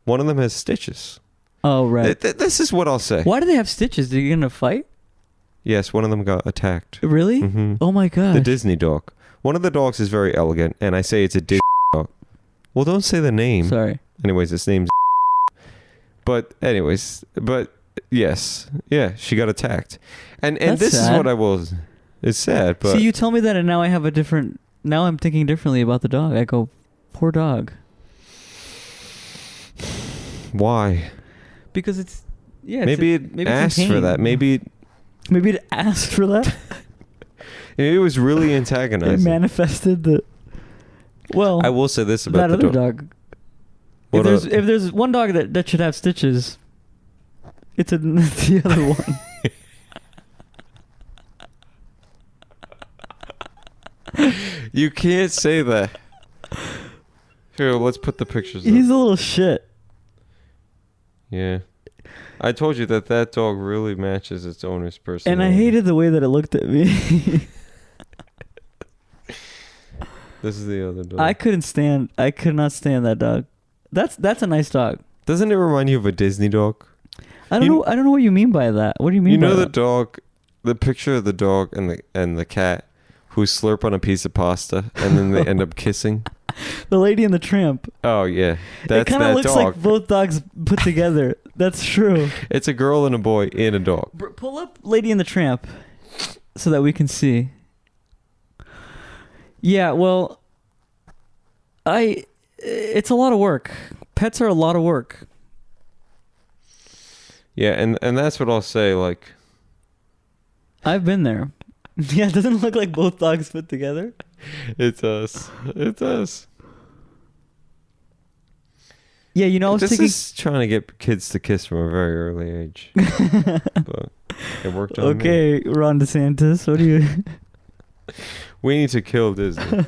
One of them has stitches. Oh, right. This is what I'll say. Why do they have stitches? Are you gonna fight? Yes, one of them got attacked. Really? hmm Oh my god. The Disney dog. One of the dogs is very elegant, and I say it's a Disney dog. Well, don't say the name. Sorry. Anyways, its name's. But yes, yeah, she got attacked, and That's this is sad. what I will. It's sad, but See, you tell me that, and now I have a different. Now I'm thinking differently about the dog. I go, poor dog, why? because it's Maybe it's it asked for pain. that. Maybe Maybe it asked for that. it was really It antagonizing. manifested the. Well, I will say this about that the other dog. dog. What If there's one dog that should have stitches, it's the other one. You can't say that. Here, let's put the pictures up. He's a little shit. Yeah. I told you that dog really matches its owner's And personality. I hated the way that it looked at me. This is the other dog. I could not stand that dog. That's a nice dog. Doesn't it remind you of a Disney dog? I don't know what you mean by that. What do you mean You by know the that? dog, the picture of the dog and the cat who slurp on a piece of pasta and then they end up kissing. The Lady and the Tramp. Oh yeah, that's it kind that of looks dog. like both dogs put together. That's true. It's a girl and a boy in a dog. Pull up Lady and the Tramp so that we can see. Yeah, well, it's a lot of work. Pets are a lot of work. Yeah, and that's what I'll say. Like, I've been there. Yeah, it doesn't look like both dogs put together. it's us. It's us. Yeah, I was this thinking. is trying to get kids to kiss from a very early age. But it worked on me. Okay, Ron DeSantis, what do you? We need to kill Disney.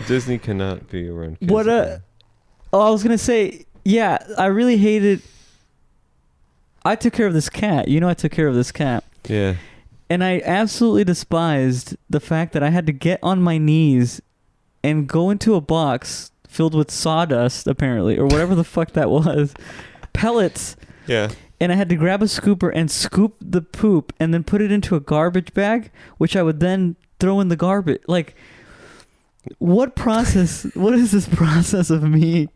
Disney cannot be around kids. What again. Oh, I was gonna say, yeah, I really hated. I took care of this cat. I took care of this cat. Yeah. And I absolutely despised the fact that I had to get on my knees and go into a box filled with sawdust, apparently, or whatever the fuck that was. Pellets. Yeah. And I had to grab a scooper and scoop the poop and then put it into a garbage bag, which I would then throw in the garbage. Like, what process? What is this process of me?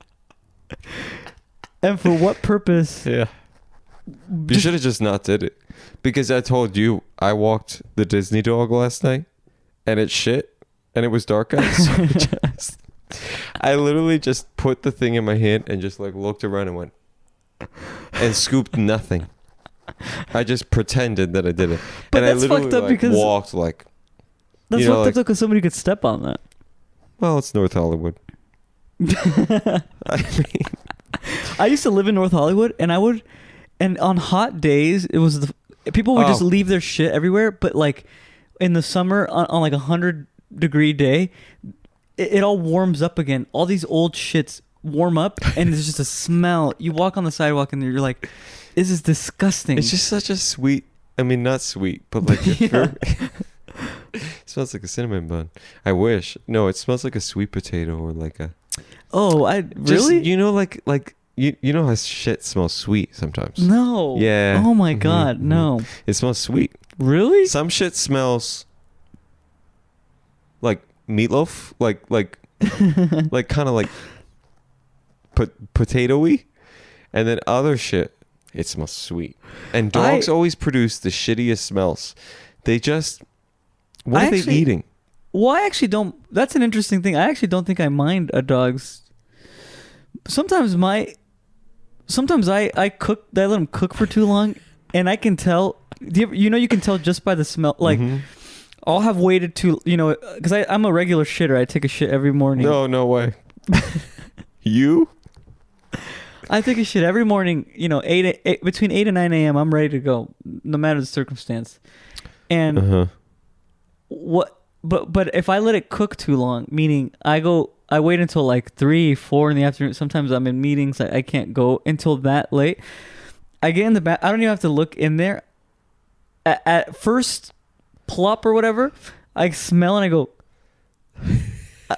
And for what purpose? Yeah. You should have just not did it. Because I told you I walked the Disney dog last night and it shit and it was dark out. So I literally just put the thing in my hand and just like looked around and went and scooped nothing. I just pretended that I did it. But and that's I literally fucked up like, because walked like, that's you know, fucked like- up because somebody could step on that. well, it's North Hollywood. I mean, I used to live in North Hollywood, and on hot days, it was people would just Oh. leave their shit everywhere. But like in the summer, on like 100-degree day, it all warms up again. All these old shits warm up and there's just a smell. You walk on the sidewalk and you're like, this is disgusting. It's just such a sweet. I mean, not sweet, but like Yeah. it smells like a cinnamon bun. I wish. No, it smells like a sweet potato or like a. Oh, I Just, really? you know, like you know how shit smells sweet sometimes. No. Yeah. Oh my Mhm, God, mhm. no. It smells sweet. Really? Some shit smells like meatloaf, like like kind of like potato-y, and then other shit it smells sweet. And dogs always produce the shittiest smells. They just what are they eating? Well, I actually don't. That's an interesting thing. I actually don't think I mind a dog's. Sometimes I cook. I let them cook for too long, and I can tell. You can tell just by the smell. Like Mhm. I'll have waited too. Because I'm a regular shitter. I take a shit every morning. No way. You? I take a shit every morning. Between 8 and 9 a.m. I'm ready to go, no matter the circumstance. And Uh-huh. But if I let it cook too long, meaning I wait until like 3, 4 in the afternoon. Sometimes I'm in meetings. I can't go until that late. I get in the bath. I don't even have to look in there. At first plop or whatever, I smell and I go.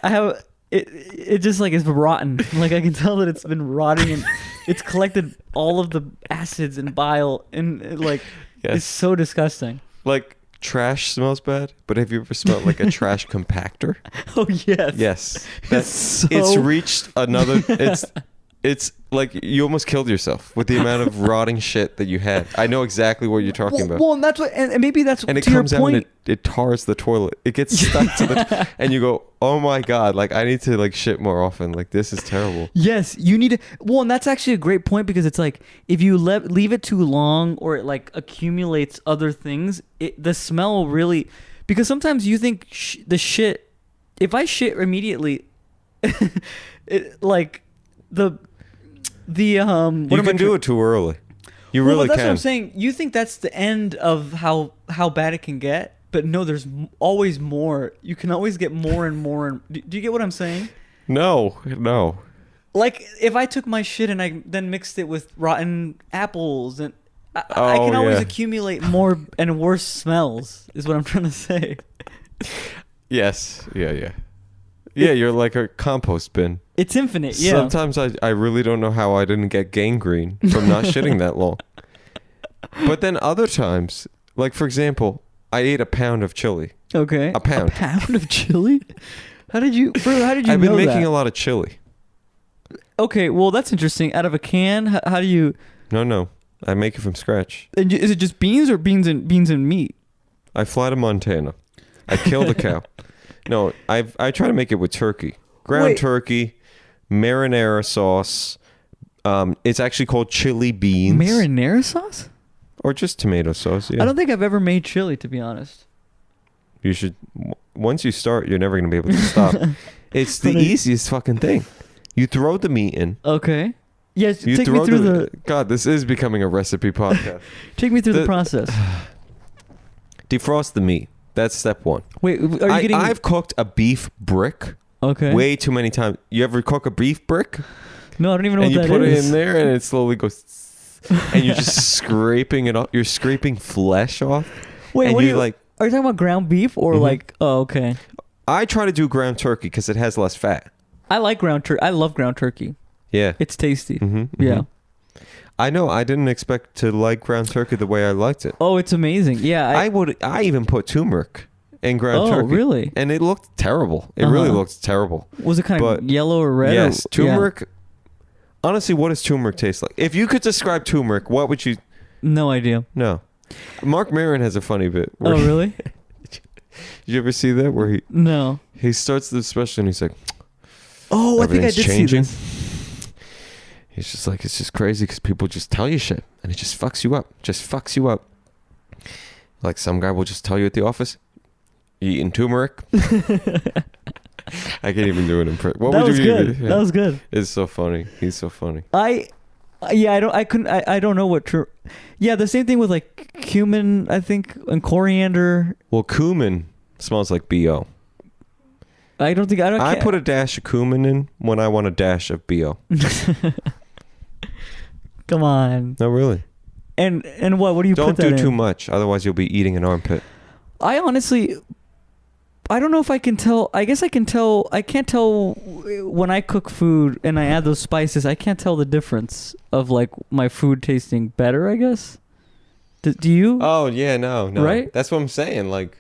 I have it. It just like is rotten. Like I can tell that it's been rotting and it's collected all of the acids and bile and it's Yes. so disgusting. Like trash smells bad, but have you ever smelled like a trash compactor? Oh yes. Yes. It's It's so- reached another it's like you almost killed yourself with the amount of rotting shit that you had. I know exactly what you're talking about. Well, and that's what, and maybe that's And it to your comes out point. and it tars the toilet. It gets stuck to the and you go, "Oh my god, like I need to like shit more often. Like this is terrible." Yes, you need to. Well, and that's actually a great point because it's like if you leave it too long or it like accumulates other things, the smell really. Because sometimes you think the shit. If I shit immediately, it like the You can do it too early. You really that's can. what I'm saying. You think that's the end of how bad it can get, but no, there's always more. You can always get more and more. And do you get what I'm saying? No. Like if I took my shit and I then mixed it with rotten apples and I Oh, can always yeah. accumulate more and worse smells is what I'm trying to say. Yes. Yeah, you're like a compost bin. It's infinite. Yeah. Sometimes I really don't know how I didn't get gangrene from not shitting that long. But then other times, like for example, I ate a pound of chili. Okay. A pound. A pound of chili? How did you I've been know making that? a lot of chili. Okay, well that's interesting. Out of a can, how do you No. I make it from scratch. and is it just beans or beans and meat? I fly to Montana. I kill the cow. No, I try to make it with turkey. Ground Wait. turkey, marinara sauce. It's actually called chili beans. Marinara sauce? Or just tomato sauce, yeah. I don't think I've ever made chili, to be honest. You should. Once you start, you're never going to be able to stop. It's the easiest fucking thing. You throw the meat in. Okay. Yes, You take throw me through the God, this is becoming a recipe podcast. the the- process. Defrost the meat. That's step one. Wait, are you getting I've cooked a beef brick okay? way too many times. You ever cook a beef brick? No, I don't even know And what you that put it is. in there and it slowly goes and you're just scraping it off. You're scraping flesh off. Wait, and what you are like you talking about ground beef or Mhm. like? Oh, okay. I try to do ground turkey because it has less fat. I like ground turkey. I love ground turkey. Yeah. It's tasty. Mm-hmm, Yeah. I know. I didn't expect to like ground turkey the way I liked it. Oh, it's amazing. Yeah. I even put turmeric in ground Oh, turkey. really? And it looked terrible. It really Uh-huh. looked terrible. Was it kind of but- yellow or red? Yes, or, turmeric. Honestly, what does turmeric taste like? If you could describe turmeric, what would you? Yeah. No idea. No. Mark Maron has a funny bit. Where Oh, really? Did you ever see that where No. he starts the special and he's like, Oh, I think I "Everything's did changing." see this. He's just like, it's just crazy because people just tell you shit and it just fucks you up. Just fucks you up. Like some guy will just tell you at the office, "You eating turmeric?" I can't even do an impression. What That would was you good. even? That was good. It's so funny. He's so funny. I don't know what yeah, the same thing with like cumin, I think, and coriander. Well, cumin smells like BO. I don't think I don't. I put a dash of cumin in when I want a dash of BO. Come on. No, really. And what do you Don't put that do in? too much, otherwise you'll be eating an armpit. I honestly, I don't know if I can tell. I guess I can tell. I can't tell when I cook food and I add those spices. I can't tell the difference of like my food tasting better, I guess. Do you? Oh yeah, no. Right? That's what I'm saying. Like,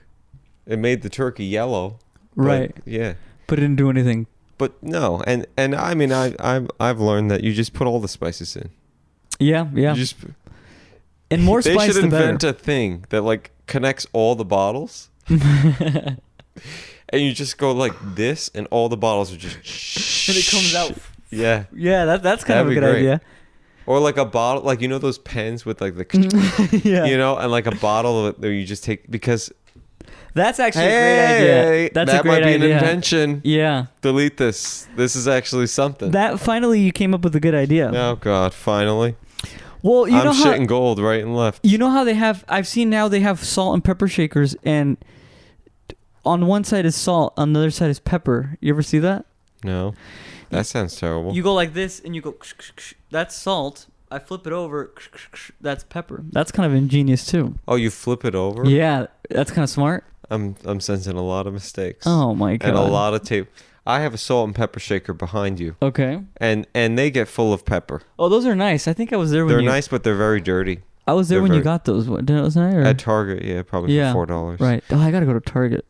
it made the turkey yellow. but, Right. Yeah. But it didn't do anything. But no, and I mean I've learned that you just put all the spices in. Yeah. You just, And more they spice, should the better. invent a thing that like connects all the bottles, and you just go like this, and all the bottles are just. And it comes out. Yeah. Yeah, that's kind of a That'd be good great. idea. Or like a bottle, like you know those pens with like the, Yeah. you know, and like a bottle that you just take because. That's actually a great idea. That's that a great might be idea. an invention. Yeah. Delete this. This is actually something. That finally you came up with a good idea. Oh God! Finally, Well, you I'm know how shitting gold right and left. you know how they have. I've seen now they have salt and pepper shakers, and on one side is salt, on the other side is pepper. You ever see that? No, that sounds terrible. You go like this, and you go. That's salt. I flip it over. That's pepper. That's kind of ingenious too. Oh, you flip it over? Yeah, that's kind of smart. I'm sensing a lot of mistakes. Oh my god. And a lot of tape. I have a salt and pepper shaker behind you, Okay. and they get full of pepper. Oh, those are nice. I think I was there when They're you. nice, but they're very dirty. I was there they're when you very- got those. Wasn't I? Or? At Target, yeah, probably Yeah, for $4. Right. Oh, I gotta go to Target.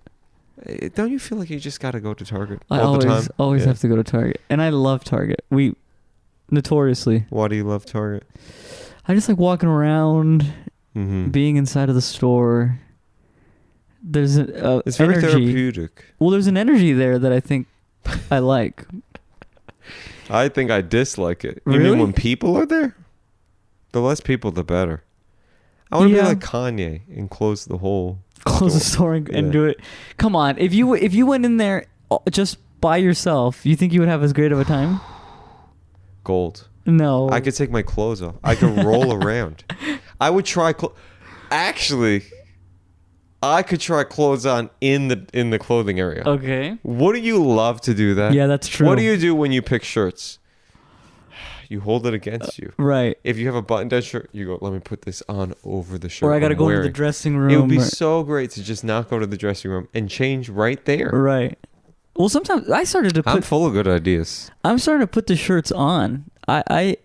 Don't you feel like you just got to go to Target I all the time? always Yeah. have to go to Target, and I love Target. We notoriously. Why do you love Target? I just like walking around, Mm-hmm. being inside of the store. There's a It's very energy. therapeutic. Well, there's an energy there that I think I like. I think I dislike it. You Really? mean when people are there? The less people, the better. I want to Yeah. be like Kanye and close the whole. Close the store and Yeah. do it. Come on, if you went in there just by yourself, you think you would have as great of a time? Gold. No. I could take my clothes off. I could roll around. I would try. Actually, I could try clothes on in the clothing area. Okay. Wouldn't you love to do that? Yeah, that's true. What do you do when you pick shirts? You hold it against you. Right. If you have a button-down shirt, you go, let me put this on over the shirt. Or I got to I'm go into the wearing." dressing room. It would be or- so great to just not go to the dressing room and change right there. Right. Well, sometimes I started to I'm put. full of good ideas. I'm starting to put the shirts on. I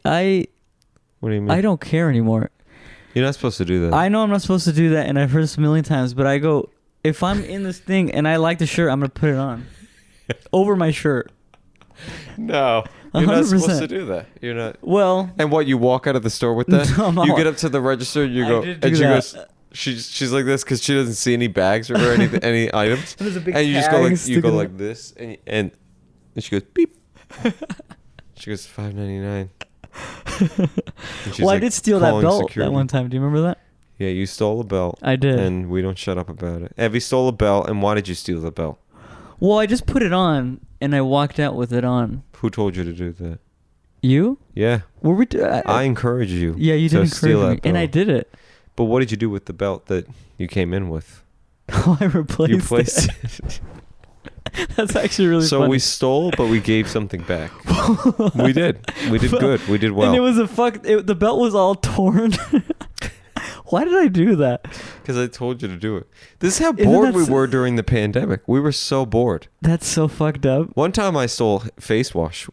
What do you mean? I don't care anymore. You're not supposed to do that. I know I'm not supposed to do that, and I've heard this a million times. But I go, if I'm in this thing and I like the shirt, I'm gonna put it on over my shirt. No, you're not supposed 100%. to do that. You're not. Well, And what, you walk out of the store with that? No, I'm You not. get up to the register, you I go, did and do she that. goes, she's like this because she doesn't see any bags or any items, there's a big and you just go tag like sticking out. like this, and she goes beep. She goes $5.99. Well, I did steal that belt that one time. Do you remember that? Yeah, you stole a belt. I did. And we don't shut up about it. Evie stole a belt, and why did you steal the belt? Well, I just put it on and I walked out with it on. Who told you to do that? You? Yeah, Were we? I encourage you. yeah, you to did steal encourage that me, and I belt. did it. But what did you do with the belt that you came in with? I replaced You placed it. it. That's actually really So funny. we stole, but we gave something back. We did. We did good. We did well. And it was the belt was all torn. Why did I do that? Because I told you to do it. This is how Isn't bored that we so- were during the pandemic. We were so bored. That's so fucked up. One time I stole face wash.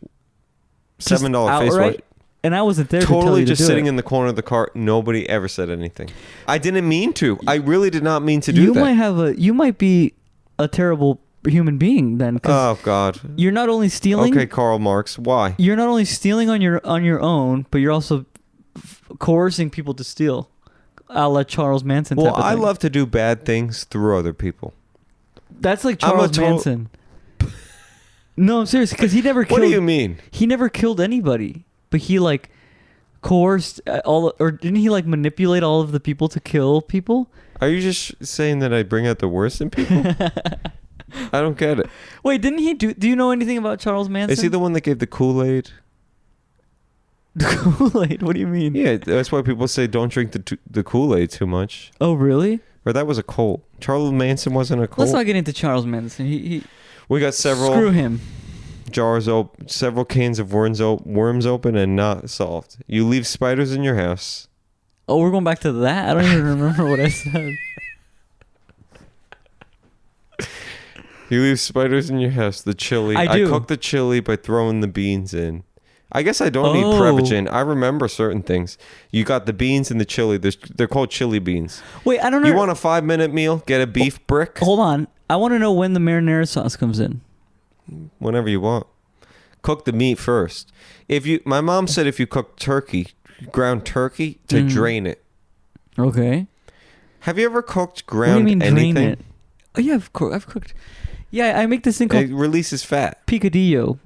Just $7 face wash. outright? And I wasn't there to tell Totally you to just do sitting it. in the corner of the cart. Nobody ever said anything. I didn't mean to. I really did not mean to do you that. You might be a terrible human being then, 'cause Oh God. you're not only stealing. Okay, Karl Marx. Why? You're not only stealing on your own, but you're also coercing people to steal, a la Charles Manson. Well, type of I thing. love to do bad things through other people. That's like I'm a Charles total- Manson. No, I'm serious, because he never What killed. do you mean? He never killed anybody, but he like coerced or didn't he like manipulate all of the people to kill people? Are you just saying that I bring out the worst in people? I don't get it. Wait, didn't he do? Do you know anything about Charles Manson? Is he the one that gave the Kool-Aid? Kool-Aid? What do you mean? Yeah, that's why people say don't drink the Kool-Aid too much. Oh, really? Or that was a cult. Charles Manson wasn't a cult. Let's not get into Charles Manson. He We got several Screw him. jars open, several cans of worms open and not solved. You leave spiders in your house. Oh, we're going back to that? I don't even remember what I said. You leave spiders in your house. The chili. I do. cook the chili by throwing the beans in. I guess I don't need Oh. Prevagen. I remember certain things. You got the beans and the chili. They're called chili beans. Wait, I don't know. You want a 5-minute meal? Get a beef brick Hold on. I want to know when the marinara sauce comes in. whenever you want. Cook the meat first. My mom said if you cook turkey, ground turkey, to Mhm. drain it. Okay. Have you ever cooked What do you ground mean anything? drain it? Oh, yeah, I've cooked. Yeah, I make this thing called It releases fat. picadillo,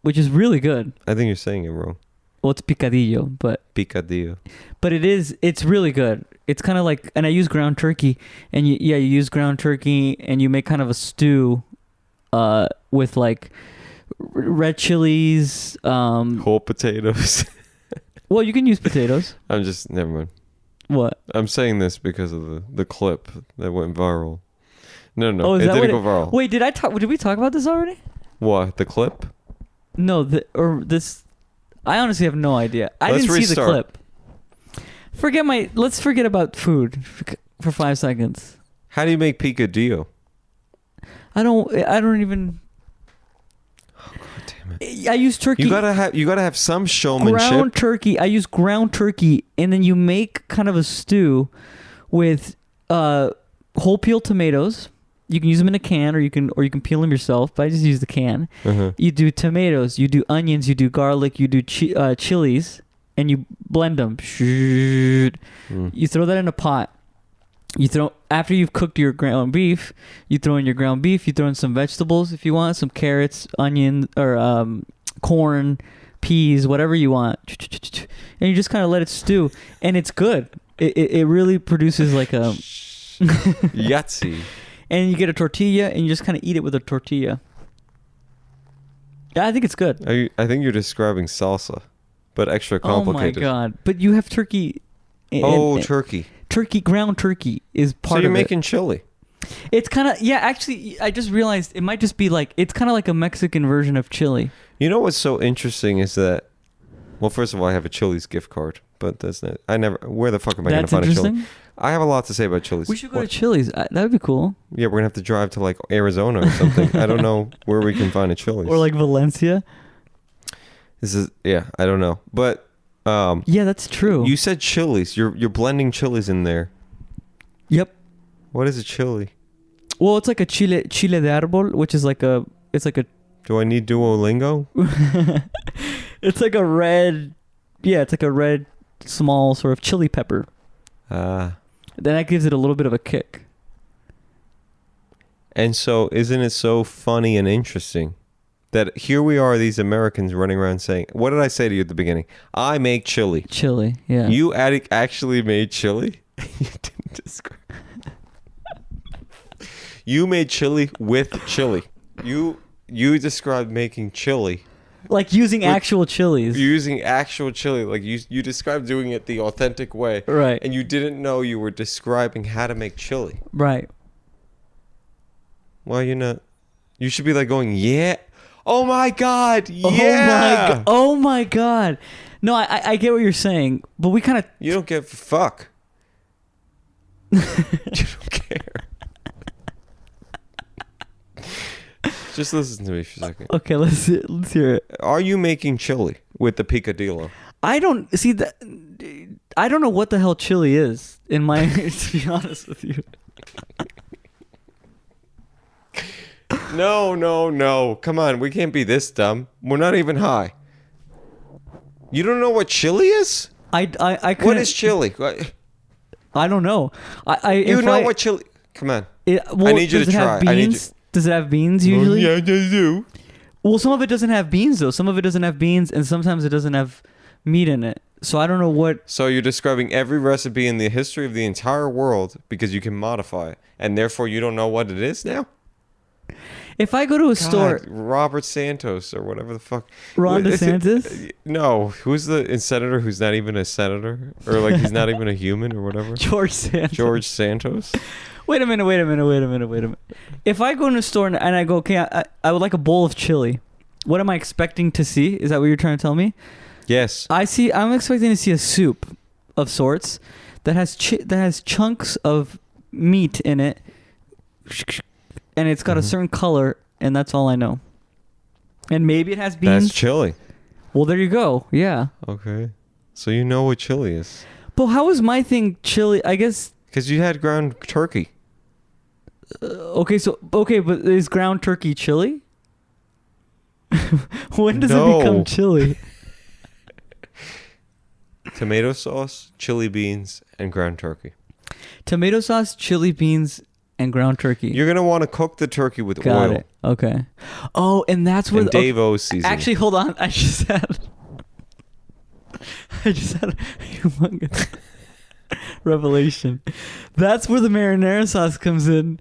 which is really good. I think you're saying it wrong. Well, it's picadillo, but Picadillo. it's really good. It's kind of like, and I use ground turkey, and you use ground turkey, and you make kind of a stew, with like red chilies. Whole potatoes. Well, you can use potatoes. Never mind. What? I'm saying this because of the clip that went viral. No, Oh, is it that didn't go what viral. Wait, did we talk about this already? What? The clip? No, this. I honestly have no idea. I Let's didn't see the restart. clip. Let's forget about food for 5 seconds. How do you make picadillo? I don't even. God damn it. I use turkey. You gotta have some showmanship. Ground turkey. I use ground turkey, and then you make kind of a stew with whole peeled tomatoes. You can use them in a can, or you can peel them yourself. But I just use the can. Uh-huh. You do tomatoes, you do onions, you do garlic, you do chilies, and you blend them. You throw that in a pot. After you've cooked your ground beef, you throw in your ground beef. You throw in some vegetables if you want, some carrots, onion, or corn, peas, whatever you want, and you just kind of let it stew, and it's good. It really produces like a Yahtzee. and you get a tortilla, and you just kind of eat it with a tortilla. Yeah, I think it's good. I think you're describing salsa, but extra complicated. Oh my god! But you have turkey. Turkey. Turkey, ground turkey is part So you're of making chili. it. It's kind of Actually, I just realized it might just be like it's kind of like a Mexican version of chili. You know what's so interesting is that, well, first of all, I have a Chili's gift card, but that's not. Where the fuck am I going to That's find a interesting. chili? I have a lot to say about Chili's. We should go to Chili's. That would be cool. Yeah, we're gonna have to drive to like Arizona or something. I don't know where we can find a Chili's. Or like Valencia. I don't know, but Yeah, that's true. you said chilies. You're blending chilies in there. Yep. What is a chili? Well, it's like a chile de árbol, which is like a. It's like a. Do I need Duolingo? It's like a red. Yeah, it's like a red, small sort of chili pepper. Ah. Then that gives it a little bit of a kick. And so, isn't it so funny and interesting that here we are, these Americans running around saying, what did I say to you at the beginning? I make chili. Chili, yeah. You actually made chili? You didn't describe. You made chili with chili. You described making chili. Like using actual chilies. Using actual chili. Like you described doing it the authentic way. Right. And you didn't know you were describing how to make chili. Right. Well, you're not. You should be like going, yeah. Oh my God. Yeah. Oh my God. No, I get what you're saying, but we kind of. You don't give a fuck. You don't care. Just listen to me for a second. Okay, let's hear it. Are you making chili with the picadillo? I don't see that. I don't know what the hell chili is. In my, to be honest with you. No. Come on, we can't be this dumb. We're not even high. You don't know what chili is? I What couldn't- is chili? I don't know. You know what chili? Come on. Well, I need you does to it have try. I need you. beans? Does it have beans usually? Yeah, you do. Well, some of it doesn't have beans though. Some of it doesn't have beans, and sometimes it doesn't have meat in it. So I don't know what. So you're describing every recipe in the history of the entire world because you can modify it, and therefore you don't know what it is now? If I go to a store, God, Robert Santos or whatever the fuck. Ron What is it? DeSantis, No, who's the senator who's not even a senator, or like he's not even a human or whatever? George Santos. George Santos. Wait a minute. If I go in a store and I go, okay, I would like a bowl of chili. What am I expecting to see? Is that what you're trying to tell me? Yes. I'm expecting to see a soup of sorts that has chunks of meat in it, and it's got a certain color, and that's all I know. And maybe it has beans. That's chili. Well, there you go. Yeah. Okay. So you know what chili is. But how is my thing chili? I guess. Because you had ground turkey. Okay, but is ground turkey chili? When does No. it become chili? Tomato sauce, chili beans, and ground turkey. Tomato sauce, chili beans, and ground turkey. You're going to want to cook the turkey with Got oil. it. Okay. Oh, and that's where And Dave-O's seasoning. Actually, hold on. I just had a humongous revelation. That's where the marinara sauce comes in.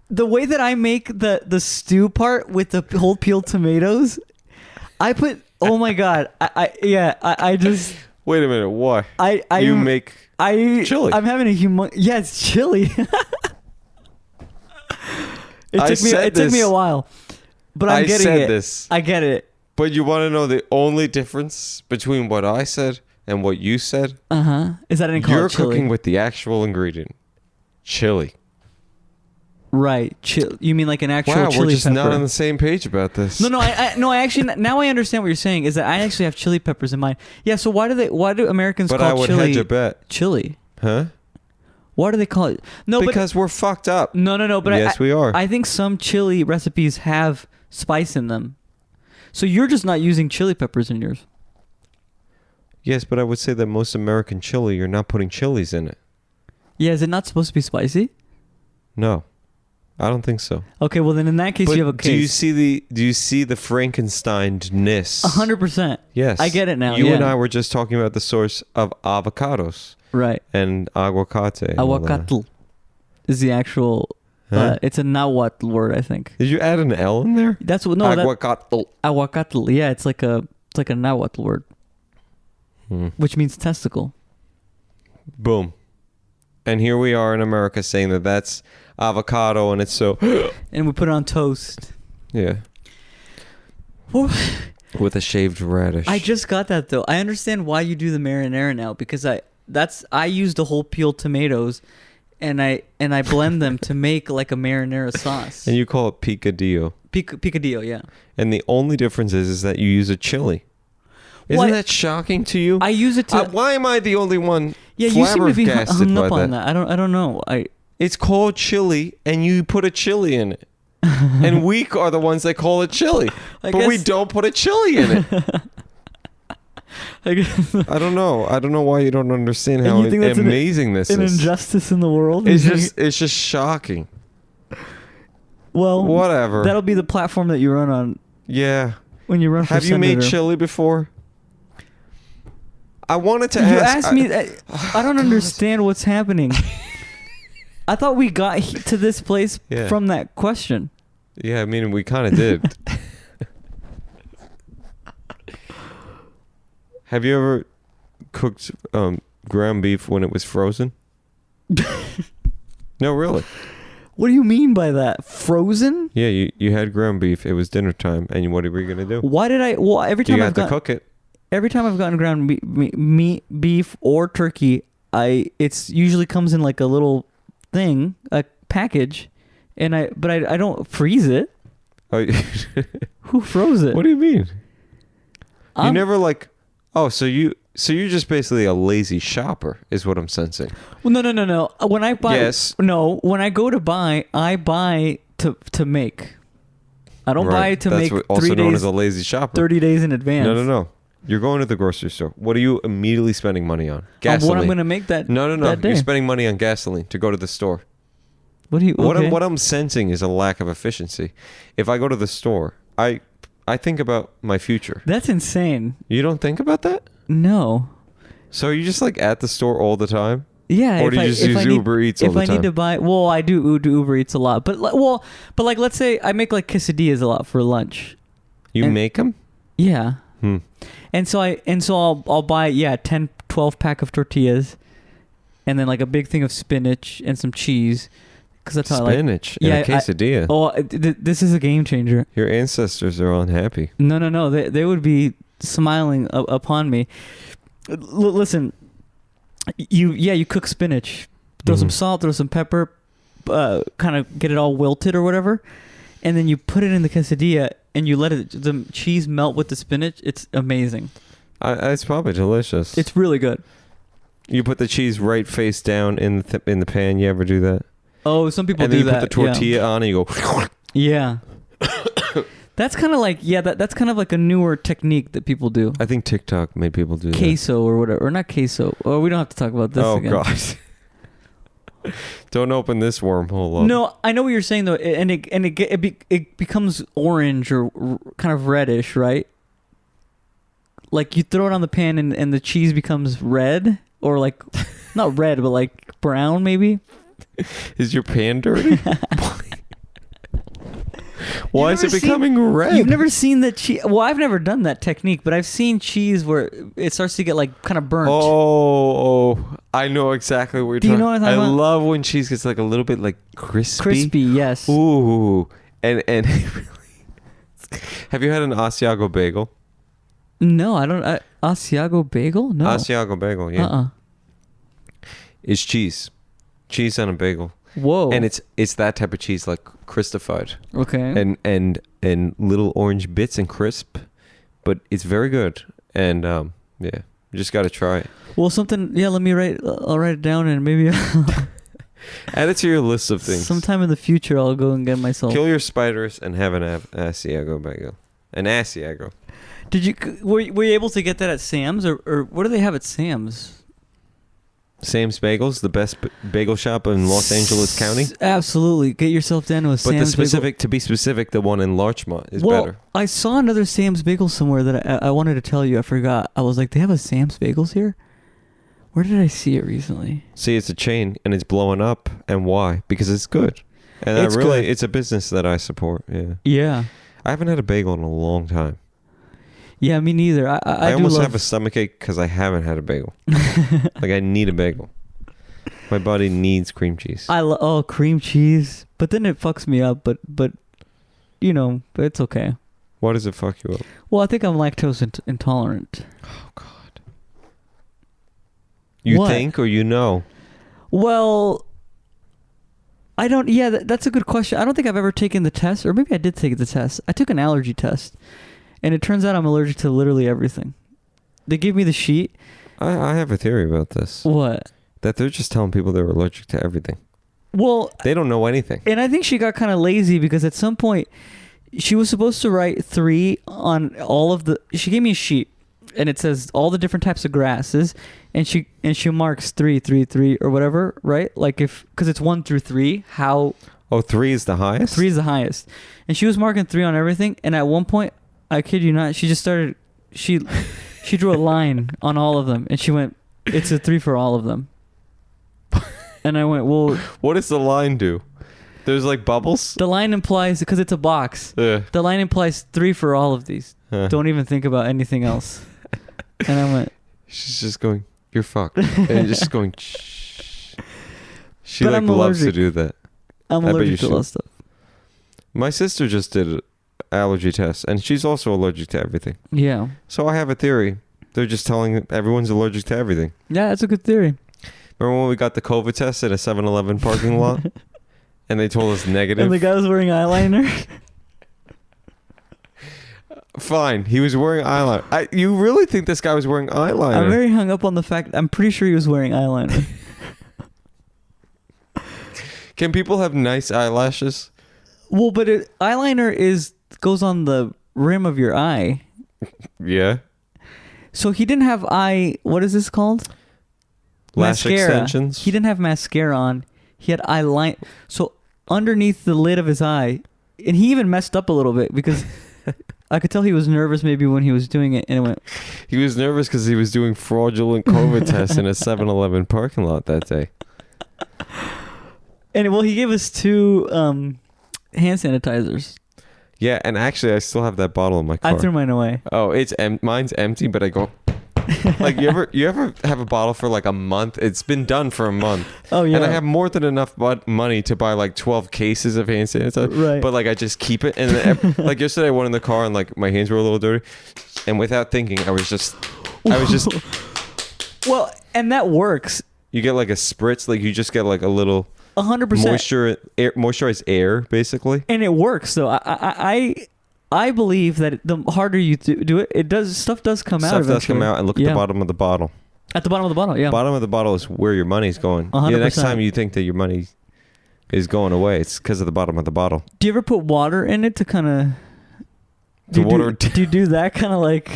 The way that I make the stew part with the whole peeled tomatoes, I put. Oh my god! I just. Wait a minute. Why? You make chili. I'm having a Yeah, it's chili. It took me a while, but I'm getting it. This. I get it. But you want to know the only difference between what I said and what you said? Is that I didn't call You're it chili? cooking with the actual ingredient, chili. Right. You mean like an actual Wow, chili we're just pepper? not on the same page about this. No, I actually now I understand what you're saying. Is that I actually have chili peppers in mind? Yeah. So why do Americans But call I would chili hedge a bet. chili? Huh? Why do they call it? No, Because we're fucked up. no. But Yes, we are. I think some chili recipes have spice in them. So you're just not using chili peppers in yours. Yes, but I would say that most American chili, you're not putting chilies in it. Yeah. Is it not supposed to be spicy? No, I don't think so. Okay. Well, then in that case, But you have a case. do you see the Frankenstein-ness? 100%. Yes. I get it now. You yeah. and I were just talking about the source of avocados Right. and aguacate. and all that. Aguacatl is the actual. Huh? It's a Nahuatl word, I think. Did you add an L in there? That's what. No, Aguacatl. aguacatl. Yeah, it's like a Nahuatl word, which means testicle. Boom. And here we are in America saying that that's avocado, and it's so. And we put it on toast. Yeah. With a shaved radish. I just got that though. I understand why you do the marinara now because I use the whole peeled tomatoes, and I blend them to make like a marinara sauce. And you call it picadillo. Picadillo, yeah. And the only difference is that you use a chili. Isn't What? that shocking to you? I use it to. Why am I the only one Yeah, you seem to be flabbergasted hung up by on that. I don't know. It's called chili, and you put a chili in it. And we are the ones that call it chili. I But we guess- don't put a chili in it. I guess I don't know. I don't know why you don't understand how you think that's amazing this an is. injustice in the world. It's just shocking. well, Whatever. that'll be the platform that you run on Yeah. when you run for Have you made senator. chili before? I wanted to You ask. asked me. I don't understand what's happening. I thought we got to this place Yeah. from that question. Yeah, I mean, we kind of did. Have you ever cooked ground beef when it was frozen? No, really. What do you mean by that? Frozen? Yeah, you had ground beef. It was dinner time, and what were you gonna do? Why did I? Well, every You time have to cook it. every time I've gotten ground meat, beef or turkey, it's usually comes in like a little thing, a package, and I don't freeze it. Oh, Who froze it? what do you mean? You I'm- never like. Oh, so you're just basically a lazy shopper, is what I'm sensing. Well, no. When I buy, Yes. no. When I go to buy, I buy to make. I don't buy to That's make what, also 3 known days, as a lazy shopper. 30 days in advance. No. You're going to the grocery store. What are you immediately spending money on? Gasoline. What I'm going to make that. No. That day. You're spending money on gasoline to go to the store. What do you? Okay. What I'm sensing is a lack of efficiency. If I go to the store, I think about my future. That's insane. You don't think about that? No. So are you just like at the store all the time? Yeah. Or do you just use Uber Eats all the If I need time? to buy, well, I do Uber Eats a lot, but like let's say I make like quesadillas a lot for lunch. You And- make them? Yeah. Hmm. And so I'll buy 10, 12 pack of tortillas, and then like a big thing of spinach and some cheese, because that's how I like. Spinach and a quesadilla. This is a game changer. Your ancestors are unhappy. No. They would be smiling upon me. Listen, you cook spinach, throw some salt, throw some pepper, kind of get it all wilted or whatever, and then you put it in the quesadilla and you let the cheese melt with the spinach. It's amazing. It's probably delicious. It's really good. You put the cheese right face down in the pan. You ever do that? Oh, some people and then do you that. put the tortilla on and you go. Yeah. That's kind of like that's kind of like a newer technique that people do. I think TikTok made people do queso or whatever, or not queso. Oh, we don't have to talk about this again. Oh God. Don't open this wormhole up. No, I know what you're saying though, and it becomes orange or kind of reddish, right? Like you throw it on the pan and the cheese becomes red, or like not red but like brown maybe. Is your pan dirty? Why is it becoming red? You've never seen that cheese? Well, I've never done that technique, but I've seen cheese where it starts to get like kind of burnt. Oh, I know exactly what you're talking about. Do you know what I'm talking about? I love when cheese gets like a little bit like crispy. Crispy, yes. Ooh, and have you had an Asiago bagel? No, I don't. Asiago bagel? No. Asiago bagel, yeah. It's cheese on a bagel. Whoa. And it's that type of cheese, like crispified. Okay. And little orange bits and crisp, but it's very good. And yeah, you just got to try it. Well, something. Yeah, I'll write it down and maybe add it to your list of things. sometime in the future I'll go and get myself. Kill your spiders and have an Asiago bagel. An Asiago. Were you able to get that at Sam's or what do they have at Sam's? Sam's Bagels, the best bagel shop in Los Angeles County. Absolutely, get yourself down to a Sam's. But to be specific, the one in Larchmont is better. I saw another Sam's Bagel somewhere that I wanted to tell you. I forgot. I was like, they have a Sam's Bagels here? Where did I see it recently? See, it's a chain and it's blowing up. And why? Because it's good. And it's a business that I support. Yeah. Yeah. I haven't had a bagel in a long time. Yeah, me neither. I almost have a stomachache because I haven't had a bagel. Like I need a bagel. My body needs cream cheese. Cream cheese, but then it fucks me up. But but it's okay. Why does it fuck you up? Well, I think I'm lactose intolerant. Oh God. You think or you know? Well, I don't. Yeah, that's a good question. I don't think I've ever taken the test, or maybe I did take the test. I took an allergy test. And it turns out I'm allergic to literally everything. They gave me the sheet. I have a theory about this. What? That they're just telling people they're allergic to everything. Well, they don't know anything. And I think she got kind of lazy because at some point she was supposed to write 3 on all of the. She gave me a sheet and it says all the different types of grasses, and she marks 3 or whatever, right? Like because it's 1 through 3. How? Oh, 3 is the highest. 3 is the highest, and she was marking 3 on everything. And at one point, I kid you not, she just started. She drew a line on all of them, and she went, "It's a 3 for all of them." And I went, "Well, what does the line do? There's like bubbles." The line implies, because it's a box. The line implies 3 for all of these. Don't even think about anything else. And I went. She's just going, "You're fucked," and just going. Shh. She but like loves to do that. I'm allergic to a lot of stuff. My sister just did allergy tests, and she's also allergic to everything. Yeah. So I have a theory. They're just telling everyone's allergic to everything. Yeah, that's a good theory. Remember when we got the COVID test at a 7-Eleven parking lot? And they told us negative? And the guy was wearing eyeliner? Fine. He was wearing eyeliner. You really think this guy was wearing eyeliner? I'm very hung up on the fact. I'm pretty sure he was wearing eyeliner. Can people have nice eyelashes? Well, but eyeliner goes on the rim of your eye. Yeah. So he didn't have what is this called? Lash mascara. Extensions? He didn't have mascara on. He had eyeliner. So underneath the lid of his eye, and he even messed up a little bit because I could tell he was nervous maybe when he was doing it, and it went. He was nervous because he was doing fraudulent COVID tests in a 7-Eleven parking lot that day. And well, he gave us 2 hand sanitizers. Yeah, and actually, I still have that bottle in my car. I threw mine away. Oh, mine's empty, but I go. Like you ever have a bottle for like a month? It's been done for a month. Oh yeah. And I have more than enough money to buy like 12 cases of hand sanitizer. Right. But like I just keep it. And then, like yesterday, I went in the car and like my hands were a little dirty, and without thinking, I was just. Well, and that works. You get like a spritz, like you just get like a little 100%. moisturized air, basically. And it works though. I believe that the harder you do it, stuff does come out. Stuff does eventually. come out, and look at the bottom of the bottle. At the bottom of the bottle, yeah. Bottom of the bottle is where your money's going. 100%. The next time you think that your money is going away, it's because of the bottom of the bottle. Do you ever put water in it to kind of? Do you do that kind of like?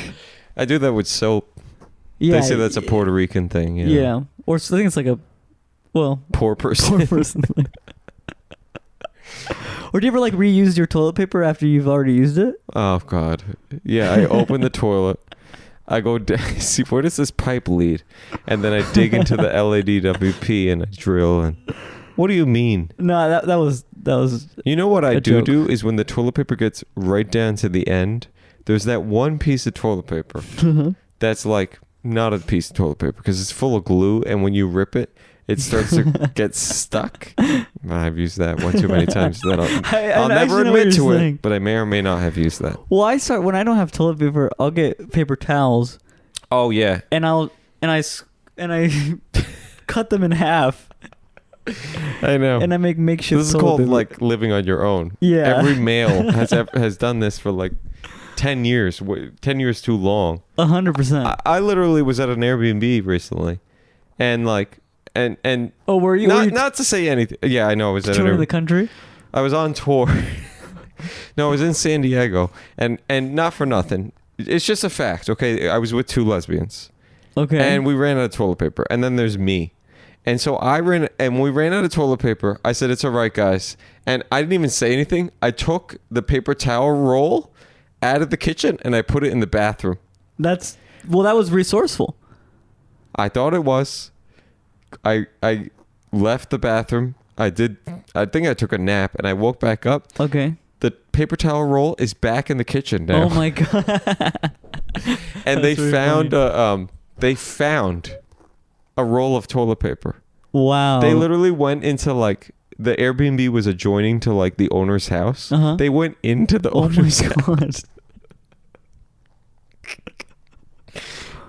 I do that with soap. Yeah. They say that's a Puerto Rican thing. You know? Yeah. Or I think it's like a, well, Poor person. poor person. Or do you ever like reuse your toilet paper after you've already used it? Oh God. Yeah, I open the toilet. I go see where does this pipe lead, and then I dig into the LADWP and I drill. And what do you mean? No, that was. You know what I A joke. do is when the toilet paper gets right down to the end, there's that one piece of toilet paper that's like not a piece of toilet paper because it's full of glue, and when you rip it, it starts to get stuck. I've used that one too many times that I'll never admit to it, but I may or may not have used that. Well, when I don't have toilet paper, I'll get paper towels Oh yeah, and I cut them in half I know. and I make makeshift. This is toilet called paper. like living on your own. Yeah. Every male has done this for like 10 years. 10 years too long. 100%. I literally was at an Airbnb recently, and like and Oh, were you? not to say anything. Yeah, I know. I was at an touring Airbnb. the country? I was on tour. No, I was in San Diego, and not for nothing. It's just a fact, okay? I was with two lesbians, Okay. and we ran out of toilet paper, and then there's me. And so when we ran out of toilet paper, I said, "It's all right, guys." And I didn't even say anything. I took the paper towel roll out of the kitchen, and I put it in the bathroom. that was resourceful. I thought it was. I left the bathroom. I think I took a nap, and I woke back up. Okay. The paper towel roll is back in the kitchen now. Oh my god. And they That's really found a roll of toilet paper. Wow. They literally went into like the Airbnb was adjoining to like the owner's house. Uh-huh. They went into the Oh my owner's house god.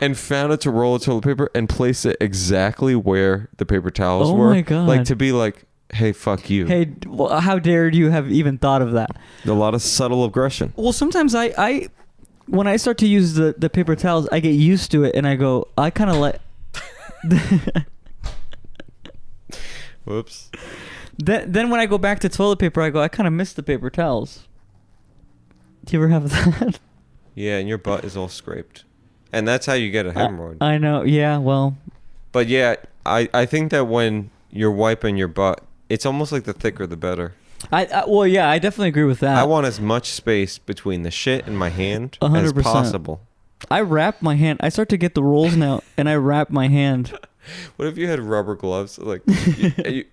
and found a roll of toilet paper and placed it exactly where the paper towels Oh were. my God. Like to be like, hey, fuck you. Hey, how dare you have even thought of that? A lot of subtle aggression. Well, sometimes I when I start to use the paper towels, I get used to it and I go, I kind of let. Whoops. Then when I go back to toilet paper, I go, I kind of miss the paper towels. Do you ever have that? Yeah, and your butt is all scraped. And that's how you get a hemorrhoid. I know. Yeah, well. But yeah, I think that when you're wiping your butt, it's almost like the thicker the better. Well, yeah, I definitely agree with that. I want as much space between the shit and my hand as 100%. possible. I wrap my hand. I start to get the rolls now, and I wrap my hand. What if you had rubber gloves? Like,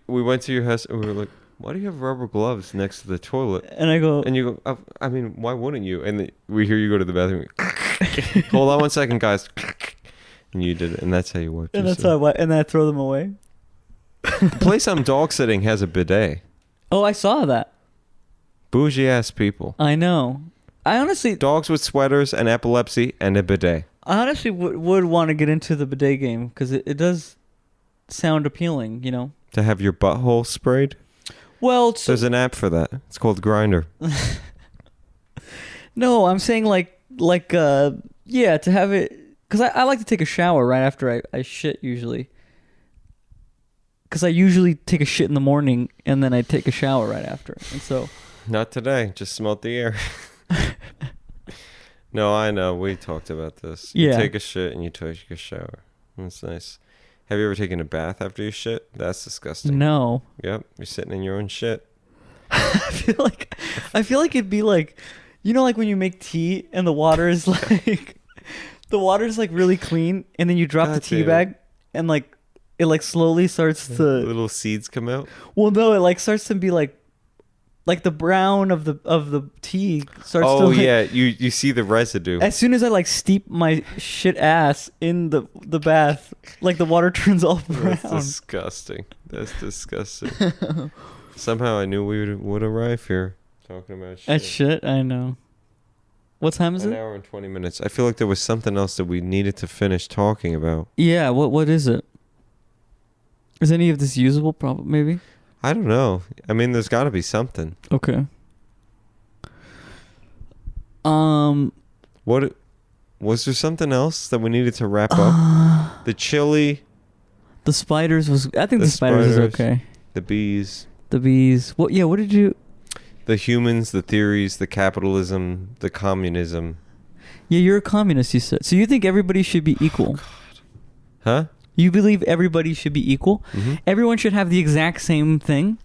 we went to your house and we were like, why do you have rubber gloves next to the toilet? And I go, And you go, I mean, why wouldn't you? And we hear you go to the bathroom. Hold on 1 second, guys. And you did it. And that's how you wiped and that's yourself. how and then I throw them away. The place I'm dog sitting has a bidet. Oh, I saw that. Bougie ass people. I know. I honestly Dogs with sweaters and epilepsy and a bidet. would want to get into the bidet game because it does sound appealing, you know. To have your butthole sprayed? Well, There's an app for that. It's called Grinder. no, I'm saying yeah, to have it because I like to take a shower right after I shit usually. Because I usually take a shit in the morning and then I take a shower right after, and so. Not today. Just smelt the air. No, I know. We talked about this. You Yeah. take a shit and you take a shower. That's nice. Have you ever taken a bath after you shit? That's disgusting. No. Yep. You're sitting in your own shit. I feel like it'd be like, you know, like when you make tea and the water is like, the water's like really clean, and then you drop the God tea damn it. bag, and like it like slowly starts to. Little seeds come out. Well, no, it like starts to be like like the brown of the tea starts to Oh like, yeah, you see the residue. as soon as I like steep my shit ass in the bath, like the water turns all brown. That's disgusting. That's disgusting. Somehow I knew we would arrive here talking about shit. That shit, I know. What time is An it? hour and 20 minutes. I feel like there was something else that we needed to finish talking about. Yeah, what is it? Is any of this usable? Probably, maybe. I don't know. I mean, there's got to be something. Okay. What was there something else that we needed to wrap up? The chili, The spiders was. I think The the spiders is spiders. okay. the bees, The bees. What? Yeah. What did you? the humans, the theories, the capitalism, the communism. Yeah, you're a communist. You said. So you think everybody should be equal? Huh? You believe everybody should be equal? Mm-hmm. Everyone should have the exact same thing.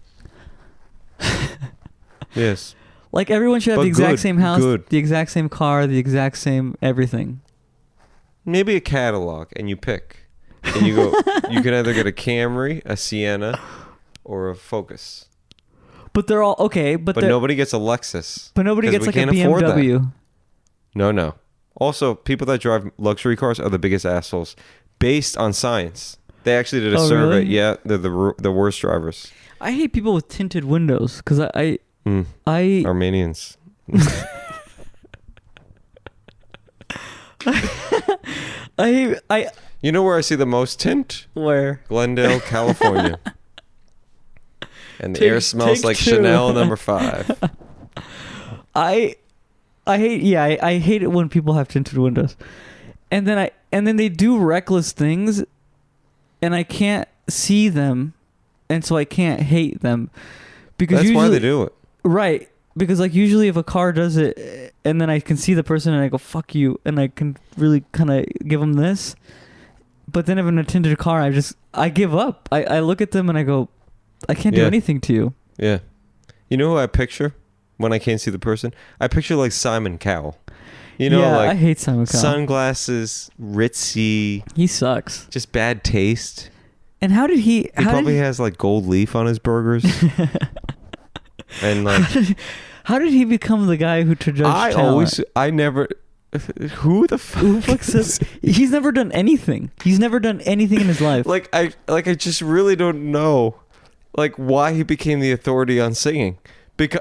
Yes. Like everyone should have But the exact good, same house, good. the exact same car, the exact same everything. Maybe a catalog, and you pick. And you go, you can either get a Camry, a Sienna, or a Focus. But they're all okay. But Nobody gets a Lexus. But nobody 'cause gets we like a can't afford that. BMW. No. Also, people that drive luxury cars are the biggest assholes. Based on science. They actually did a Oh, survey. really? Yeah, they're the worst drivers. I hate people with tinted windows because I Armenians. I You know where I see the most tint? where Glendale, California. And the Take- air smells take like two. Chanel number 5. I hate I hate it when people have tinted windows, and then they do reckless things, and I can't see them, and so I can't hate them because That's why usually, they do it. right, because like usually if a car does it and then I can see the person and I go fuck you and I can really kind of give them this, but then if in a tinted car I give up. I look at them and I go, I can't do Yeah. anything to you. Yeah. You know who I picture when I can't see the person? I picture like Simon Cowell. You know, yeah, like I hate Simon Cowell. sunglasses, ritzy, He sucks. just bad taste. And how did he? He How probably did has like gold leaf on his burgers. And like how did he become the guy who to judge talent? I never who the fuck Who the fuck says he's never done anything? He's never done anything in his life. I just really don't know like why he became the authority on singing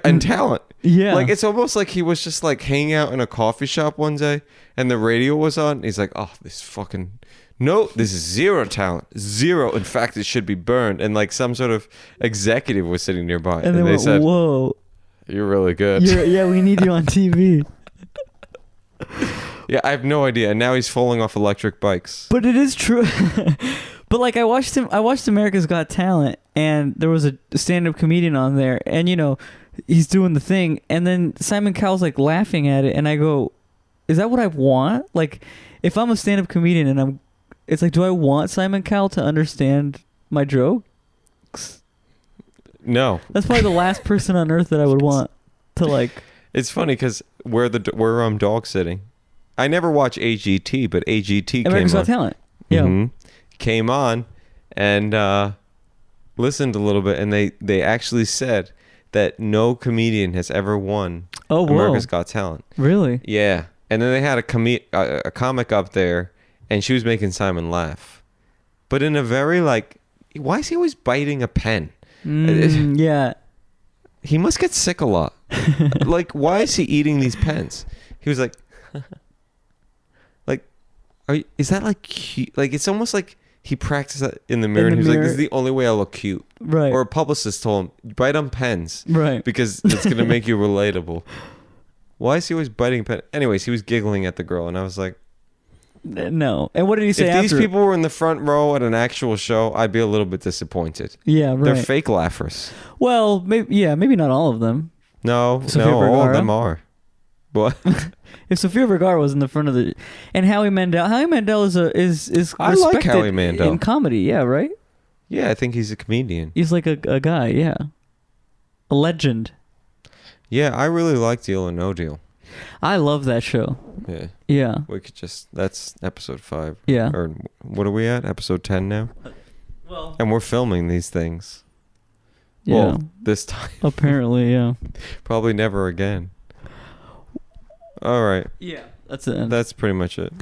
and talent. Yeah. Like it's almost like he was just like hanging out in a coffee shop one day and the radio was on. He's like, "Oh, this is zero talent. Zero. In fact, it should be burned." And like some sort of executive was sitting nearby and they went, said, "Whoa, "You're really good." yeah, we need you on TV." Yeah, I have no idea. And now he's falling off electric bikes. But it is true. But like I watched America's Got Talent, and there was a stand-up comedian on there, and you know, he's doing the thing, and then Simon Cowell's like laughing at it, and I go, "Is that what I want?" Like, if I'm a stand-up comedian and it's like, do I want Simon Cowell to understand my jokes? No. That's probably the last person on earth that I would want to like. It's funny because we're dog sitting. I never watch AGT, but AGT America's came Got on. Talent. Yeah. Mhm. Came on and listened a little bit, and they actually said that no comedian has ever won Oh, whoa. America's Got Talent. Really? Yeah, and then they had a comic up there, and she was making Simon laugh, but in a very like, why is he always biting a pen? Yeah. He must get sick a lot. Like, why is he eating these pens? He was like, like, is that like cute? Like, it's almost like he practiced that in the mirror, and he was like, "This is the only way I look cute." Right. Or a publicist told him, "Bite on pens, Right. because it's gonna make you relatable." Why is he always biting pen? Anyways, he was giggling at the girl, and I was like, No. And what did he say if after? these people were in the front row at an actual show, I'd be a little bit disappointed. Yeah, right. They're fake laughers. Well, maybe not all of them. No, Sofia all of Vergara? them are. What? If Sofia Vergara was in the front of the, and Howie Mandel is I like respected Howie Mandel. in comedy. Yeah, right. Yeah, I think he's a comedian. He's like a guy. Yeah, a legend. Yeah, I really like Deal or No Deal. I love that show. Yeah, Yeah, we could that's episode 5. yeah. Or what are we at? Episode 10 now? Well, And we're filming these things. Yeah. Well, this time. Apparently, yeah. Probably never again. All right. Yeah. That's it. That's pretty much it.